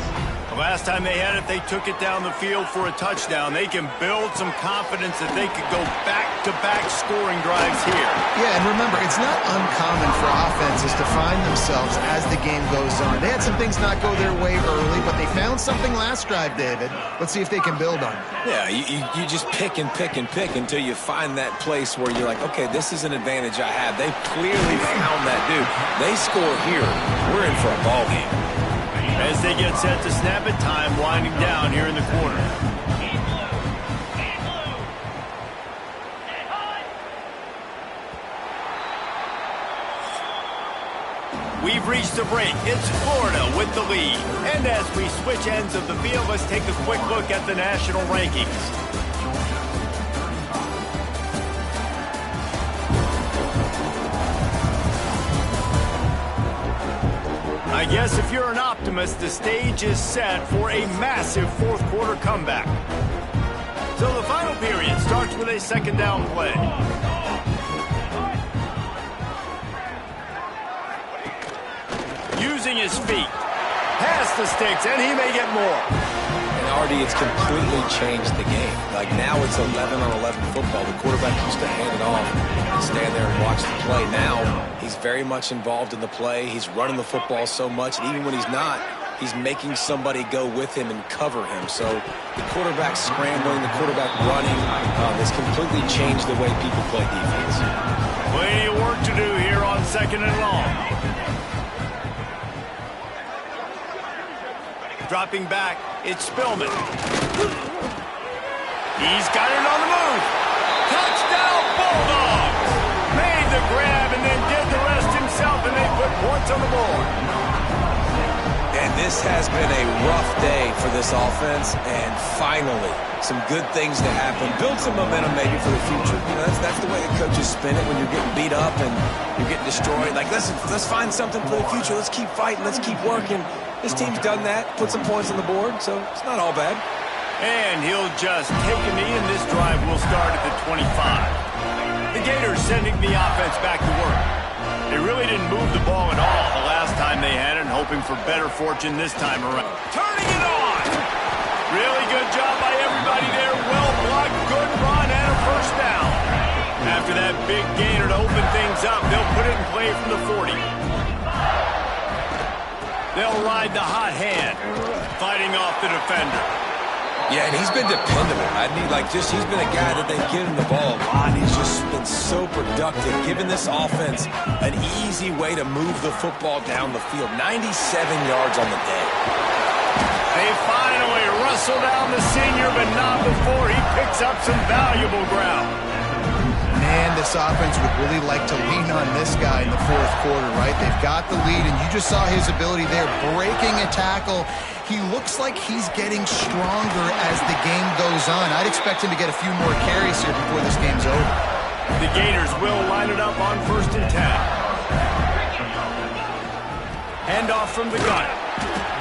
The last time they had it, they took it down the field for a touchdown. They can build some confidence that they could go back-to-back scoring drives here. Yeah, and remember, it's not uncommon for offenses to find themselves as the game goes on. They had some things not go their way early, but they found something last drive, David. Let's see if they can build on it. Yeah, you just pick and pick and pick until you find that place where you're like, okay, this is an advantage I have. They clearly found that dude. They score here. We're in for a ball game. As they get set to snap it, time winding down here in the quarter. We've reached the break. It's Florida with the lead. And as we switch ends of the field, let's take a quick look at the national rankings. I guess if you're an optimist, the stage is set for a massive 4th quarter comeback. So the final period starts with a 2nd down play. Using his feet. Past the sticks, and he may get more. And Artie, it's completely changed the game. Like, now it's 11-on-11 football. The quarterback used to hand it off and stand there and watch the play. Now, he's very much involved in the play. He's running the football so much, and even when he's not, he's making somebody go with him and cover him. So the quarterback scrambling, the quarterback running has completely changed the way people play defense. Plenty of work to do here on 2nd and long. Dropping back, it's Spillman. He's got it on the move. Touchdown, Bulldogs! Made the grab and then did the rest himself, and they put points on the board. And this has been a rough day for this offense, and finally, some good things to happen. Build some momentum maybe for the future. That's the way the coaches spin it when you're getting beat up and you're getting destroyed. Like, let's find something for the future. Let's keep fighting. Let's keep working. This team's done that, put some points on the board, so it's not all bad. And he'll just take a knee, and this drive will start at the 25. The Gators sending the offense back to work. They really didn't move the ball at all the last time they had it, and hoping for better fortune this time around. Turning it on! Really good job by everybody there. Well blocked, good run, and a 1st down. After that big gainer to open things up, they'll put it in play from the 40. They'll ride the hot hand, fighting off the defender. Yeah, and he's been dependable. He's been a guy that they've given the ball a lot. He's just been so productive, giving this offense an easy way to move the football down the field. 97 yards on the day. They finally whistle down the senior, but not before he picks up some valuable ground. Man, this offense would really like to lean on this guy in the fourth quarter, right? They've got the lead, and you just saw his ability there, breaking a tackle. He looks like he's getting stronger as the game goes on. I'd expect him to get a few more carries here before this game's over. The Gators will line it up on 1st and 10. Handoff from the gun.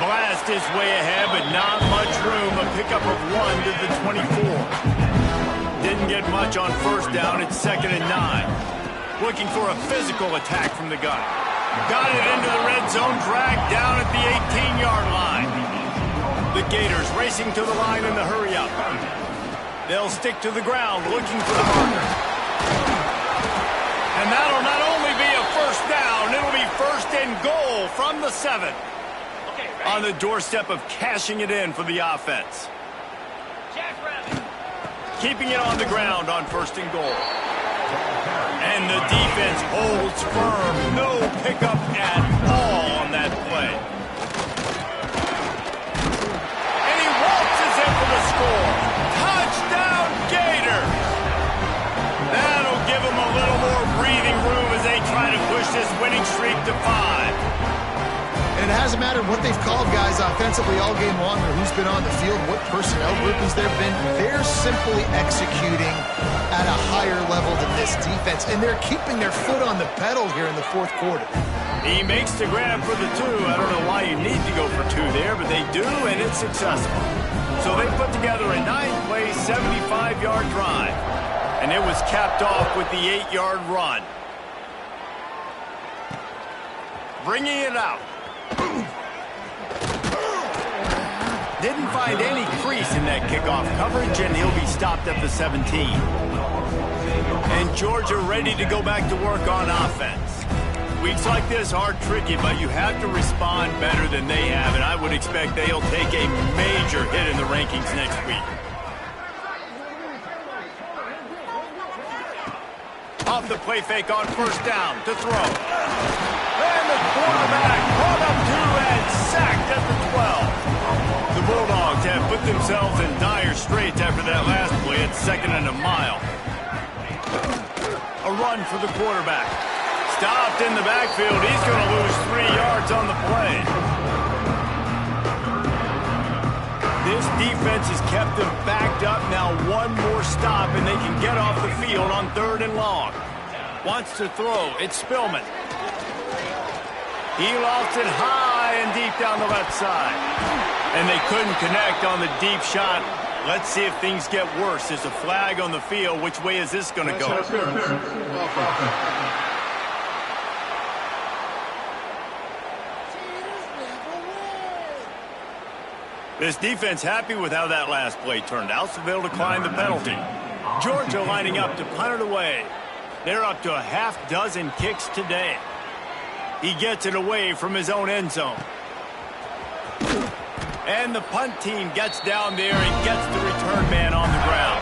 Blast his way ahead, but not much room. A pickup of 1 to the 24. Didn't get much on 1st down. It's 2nd and 9. Looking for a physical attack from the gun. Got it into the red zone, dragged down at the 18-yard line. The Gators racing to the line in the hurry-up. They'll stick to the ground, looking for the marker. And that'll not only be a 1st down, it'll be 1st and goal from the 7. On the doorstep of cashing it in for the offense. Keeping it on the ground on 1st and goal. And the defense holds firm. No pickup at all on that play. And he waltzes in for the score. Touchdown, Gator! That'll give him a little more breathing room as they try to push this winning streak to 5. And it hasn't mattered what they've called guys offensively all game long or who's been on the field, what personnel groupings there have been. They're simply executing at a higher level than this defense, and they're keeping their foot on the pedal here in the fourth quarter. He makes the grab for the 2. I don't know why you need to go for 2 there, but they do, and it's successful. So they put together a 9-play, 75-yard drive, and it was capped off with the 8-yard run. Bringing it out. Didn't find any crease in that kickoff coverage, and he'll be stopped at the 17. And Georgia ready to go back to work on offense. Weeks like this are tricky, but you have to respond better than they have, and I would expect they'll take a major hit in the rankings next week. Off the play fake on 1st down to throw. And the quarterback brought up 2 and sacked at the 12. The Bulldogs have put themselves in dire straits after that last play. It's 2nd and a mile. A run for the quarterback. Stopped in the backfield. He's going to lose 3 yards on the play. This defense has kept them backed up. Now 1 more stop, and they can get off the field on 3rd and long. Wants to throw. It's Spillman. He lofts it high and deep down the left side. And they couldn't connect on the deep shot. Let's see if things get worse. There's a flag on the field. Which way is this going to go? This defense happy with how that last play turned out, so they'll decline the penalty. Georgia lining up to punt it away. They're up to a half-dozen kicks today. He gets it away from his own end zone. And the punt team gets down there and gets the return man on the ground.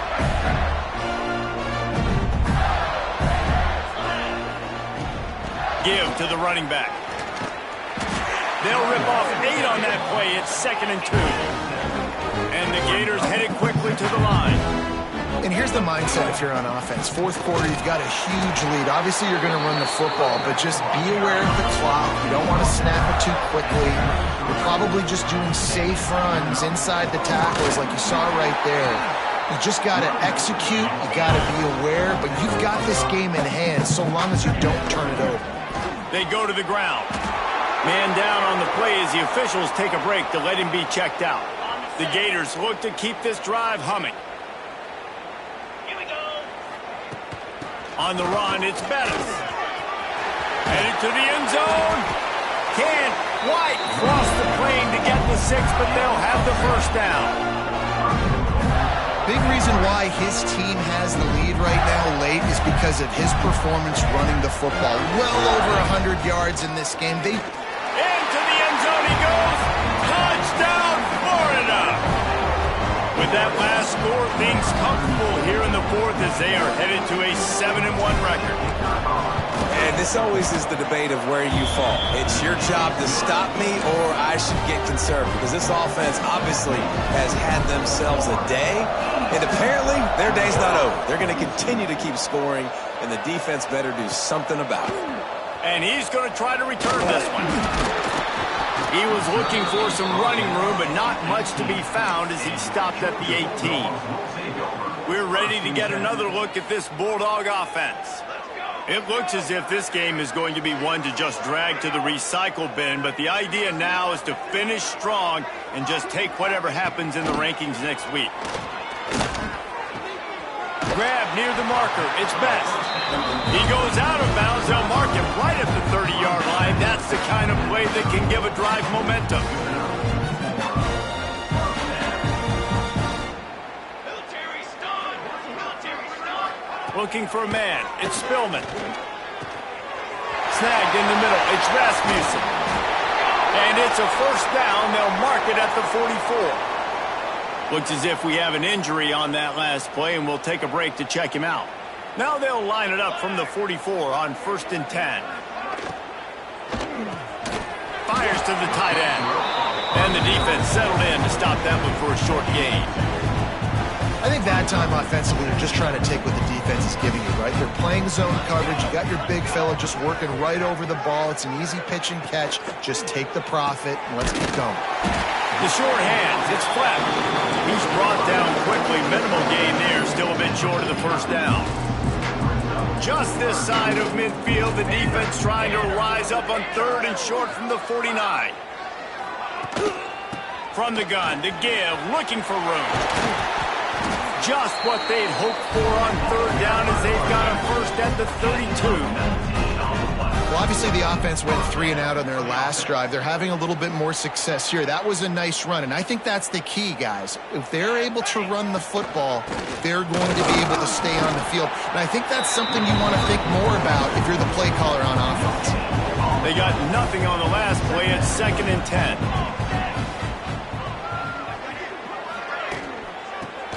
Give to the running back. They'll rip off 8 on that play. It's 2nd and 2. And the Gators headed quickly to the line. And here's the mindset if you're on offense. Fourth quarter, you've got a huge lead. Obviously, you're going to run the football, but just be aware of the clock. You don't want to snap it too quickly. You're probably just doing safe runs inside the tackles like you saw right there. You just got to execute. You got to be aware, but you've got this game in hand so long as you don't turn it over. They go to the ground. Man down on the play as the officials take a break to let him be checked out. The Gators look to keep this drive humming. On the run, it's Bettis. Headed to the end zone. Can't quite cross the plane to get the 6, but they'll have the 1st down. Big reason why his team has the lead right now late is because of his performance running the football. Well over 100 yards in this game. Into the end zone he goes. Touchdown, Florida. With that last score, things comfortable here in the 4th as they are headed to a 7-1 record. And this always is the debate of where you fall. It's your job to stop me or I should get conservative, because this offense obviously has had themselves a day, and apparently their day's not over. They're going to continue to keep scoring, and the defense better do something about it. And he's going to try to return this one. He was looking for some running room, but not much to be found as he stopped at the 18. We're ready to get another look at this Bulldog offense. It looks as if this game is going to be one to just drag to the recycle bin, but the idea now is to finish strong and just take whatever happens in the rankings next week. Grab near the marker. It's best. He goes out of bounds. They'll mark him right at the 30-yard line. That's the kind of play that can give a drive momentum. Looking for a man. It's Spillman. Snagged in the middle. It's Rasmussen. And it's a first down. They'll mark it at the 44. Looks as if we have an injury on that last play, and we'll take a break to check him out. Now they'll line it up from the 44 on 1st and 10. Fires to the tight end. And the defense settled in to stop that one for a short gain. I think that time offensively, they're just trying to take what the defense is giving you, right? They're playing zone coverage. You got your big fella just working right over the ball. It's an easy pitch and catch. Just take the profit and let's keep going. The short hands, it's flat. He's brought down quickly. Minimal gain there, still a bit short of the first down. Just this side of midfield, the defense trying to rise up on 3rd and short from the 49. From the gun, to give, looking for room. Just what they'd hoped for on 3rd down as they've got a first at the 32. Well, obviously the offense went 3 and out on their last drive. They're having a little bit more success here. That was a nice run, and I think that's the key, guys. If they're able to run the football, they're going to be able to stay on the field. And I think that's something you want to think more about if you're the play caller on offense. They got nothing on the last play at 2nd and 10.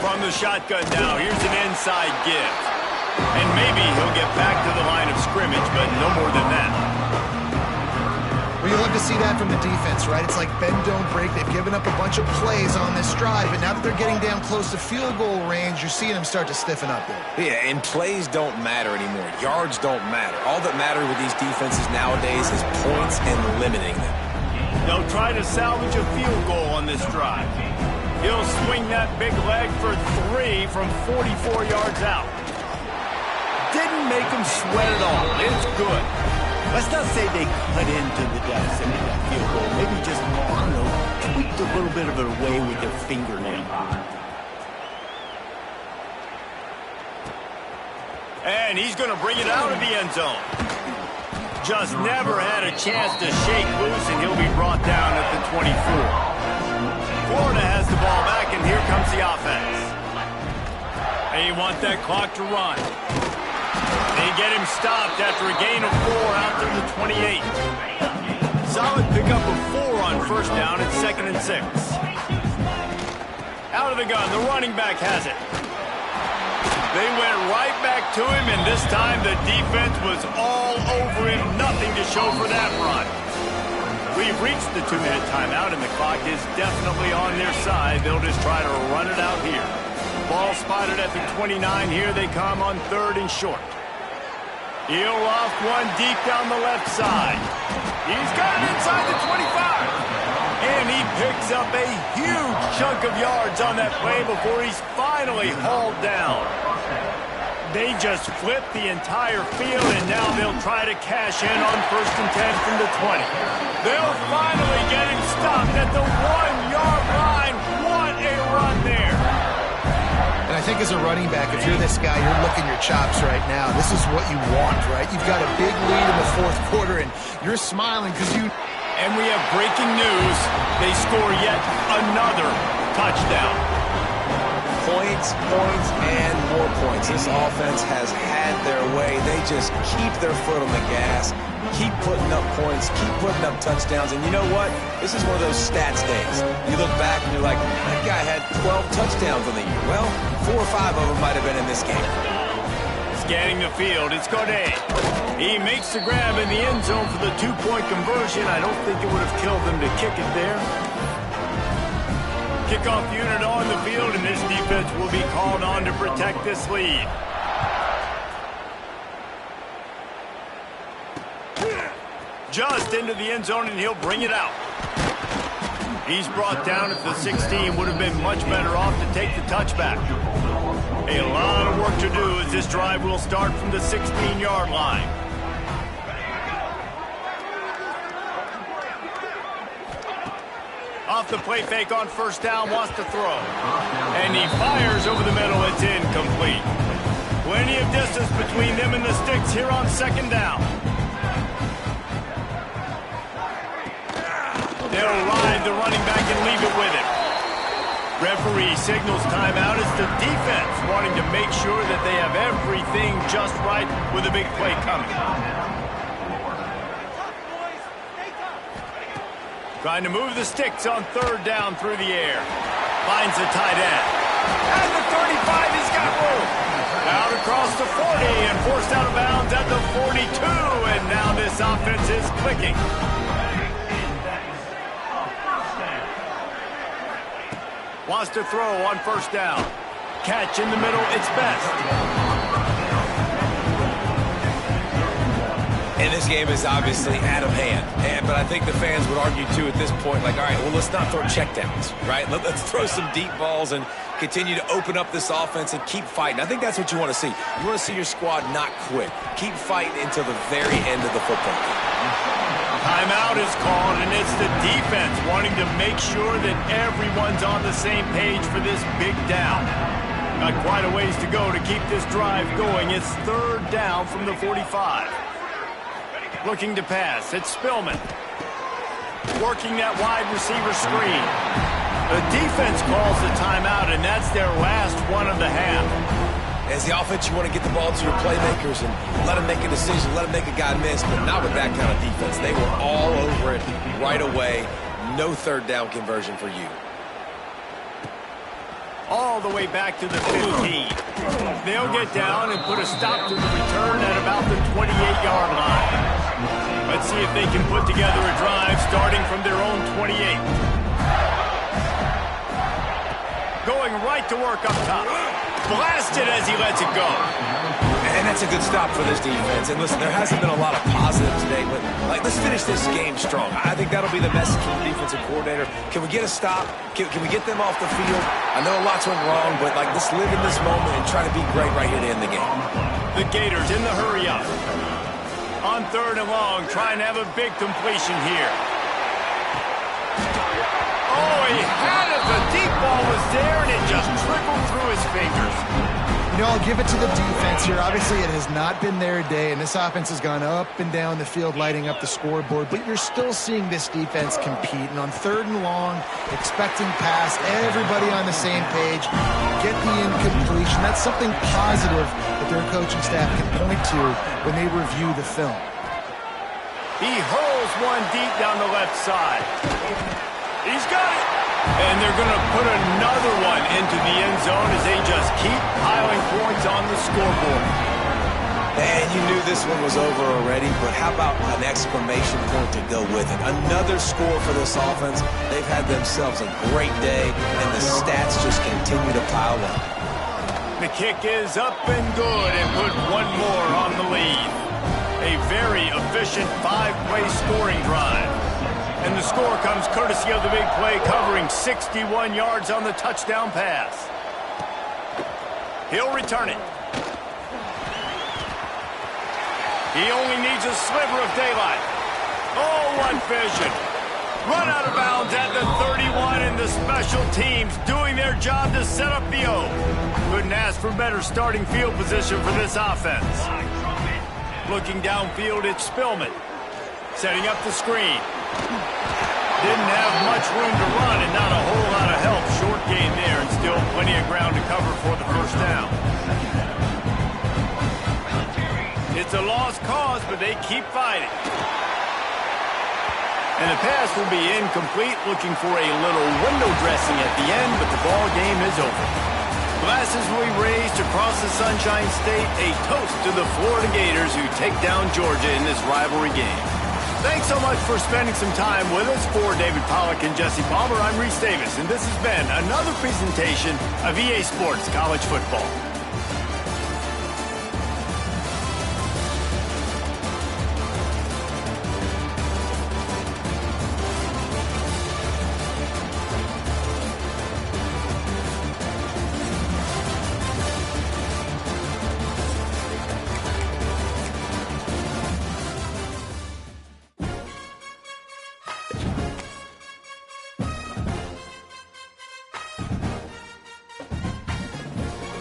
From the shotgun now, here's an inside give. And maybe he'll get back to the line of scrimmage, but no more than that. Well, you love to see that from the defense, right? It's like bend, don't break. They've given up a bunch of plays on this drive, but now that they're getting down close to field goal range, you're seeing them start to stiffen up there. Yeah, and plays don't matter anymore. Yards don't matter. All that matters with these defenses nowadays is points and limiting them. They'll try to salvage a field goal on this drive. He'll swing that big leg for 3 from 44 yards out. Didn't make him sweat at all. It's good. Let's not say they cut into the deficit in that field goal. Maybe just, I don't know, tweaked a little bit of it away with their fingernail. And he's going to bring it out of the end zone. Just never had a chance to shake loose, and he'll be brought down at the 24. Florida has the ball back, and here comes the offense. They want that clock to run. They get him stopped after a gain of 4 out to the 28. Solid pickup of 4 on first down at 2nd and 6. Out of the gun, the running back has it. They went right back to him, and this time the defense was all over him. Nothing to show for that run. We've reached the 2-minute timeout, and the clock is definitely on their side. They'll just try to run it out here. Ball spotted at the 29. Here they come on 3rd and short. He'll off one deep down the left side. He's got it inside the 25. And he picks up a huge chunk of yards on that play before he's finally hauled down. They just flipped the entire field, and now they'll try to cash in on 1st and 10 from the 20. They'll finally get him stopped at the 1-yard line. What a run there. And I think as a running back, if you're this guy, you're licking your chops right now. This is what you want, right? You've got a big lead in the 4th quarter, and you're smiling because you... And we have breaking news. They score yet another touchdown. Points, points, and more points. This offense has had their way. They just keep their foot on the gas, keep putting up points, keep putting up touchdowns. And you know what? This is one of those stats days. You look back and you're like, that guy had 12 touchdowns on the year. Well, 4 or 5 of them might have been in this game. Scanning the field, it's Gaudet. He makes the grab in the end zone for the two-point conversion. I don't think it would have killed them to kick it there. Kickoff unit on the field, and this defense will be called on to protect this lead. Just into the end zone, and he'll bring it out. He's brought down at the 16. Would have been much better off to take the touchback. A lot of work to do as this drive will start from the 16-yard line. Off the play fake on first down, wants to throw. And he fires over the middle. It's incomplete. Plenty of distance between them and the sticks here on second down. They'll ride the running back and leave it with him. Referee signals timeout. It's the defense wanting to make sure that they have everything just right with a big play coming. Trying to move the sticks on third down through the air. Finds the tight end. At the 35, he's got room. Out across the 40 and forced out of bounds at the 42. And now this offense is clicking. Wants to throw on first down. Catch in the middle, it's best. And this game is obviously out of hand. But I think the fans would argue, too, at this point, like, all right, well, let's not throw checkdowns, right? Let's throw some deep balls and continue to open up this offense and keep fighting. I think that's what you want to see. You want to see your squad not quit. Keep fighting until the very end of the football game. Timeout is called, and it's the defense wanting to make sure that everyone's on the same page for this big down. Got quite a ways to go to keep this drive going. It's third down from the 45. Looking to pass. It's Spillman. Working that wide receiver screen. The defense calls the timeout, and that's their last one of the half. As the offense, you want to get the ball to your playmakers and let them make a decision, let them make a guy miss, but not with that kind of defense. They were all over it right away. No third down conversion for you. All the way back to the 15. They'll get down and put a stop to the return at about the 28-yard line. Let's see if they can put together a drive starting from their own 28. Going right to work up top. Blasted as he lets it go. And that's a good stop for this defense. And listen, there hasn't been a lot of positive today, but let's finish this game strong. I think that'll be the message from the defensive coordinator. Can we get a stop? Can we get them off the field? I know a lot's went wrong, but let's live in this moment and try to be great right here to end the game. The Gators in the hurry up. On third and long, trying to have a big completion here. Oh, he had it. The deep ball was there, and it just trickled through his fingers. You know, I'll give it to the defense here. Obviously, it has not been their day, and this offense has gone up and down the field, lighting up the scoreboard. But you're still seeing this defense compete. And on third and long, expecting pass, everybody on the same page, get the incompletion. That's something positive that their coaching staff can point to when they review the film. He hurls one deep down the left side. He's got it. And they're going to put another one into the end zone as they just keep piling points on the scoreboard. And you knew this one was over already, but how about an exclamation point to go with it? Another score for this offense. They've had themselves a great day, and the stats just continue to pile up. The kick is up and good, and put one more on the lead. A very efficient five-play scoring drive. And the score comes courtesy of the big play, covering 61 yards on the touchdown pass. He'll return it. He only needs a sliver of daylight. Oh, what vision. Run out of bounds at the 31, and the special teams doing their job to set up the O. Couldn't ask for better starting field position for this offense. Looking downfield, it's Spillman. Setting up the screen. Didn't have much room to run and not a whole lot of help. Short gain there and still plenty of ground to cover for the first down. It's a lost cause, but they keep fighting. And the pass will be incomplete, looking for a little window dressing at the end, but the ball game is over. Glasses will be raised across the Sunshine State, a toast to the Florida Gators who take down Georgia in this rivalry game. Thanks so much for spending some time with us. For David Pollack and Jesse Palmer, I'm Reese Davis, and this has been another presentation of EA Sports College Football.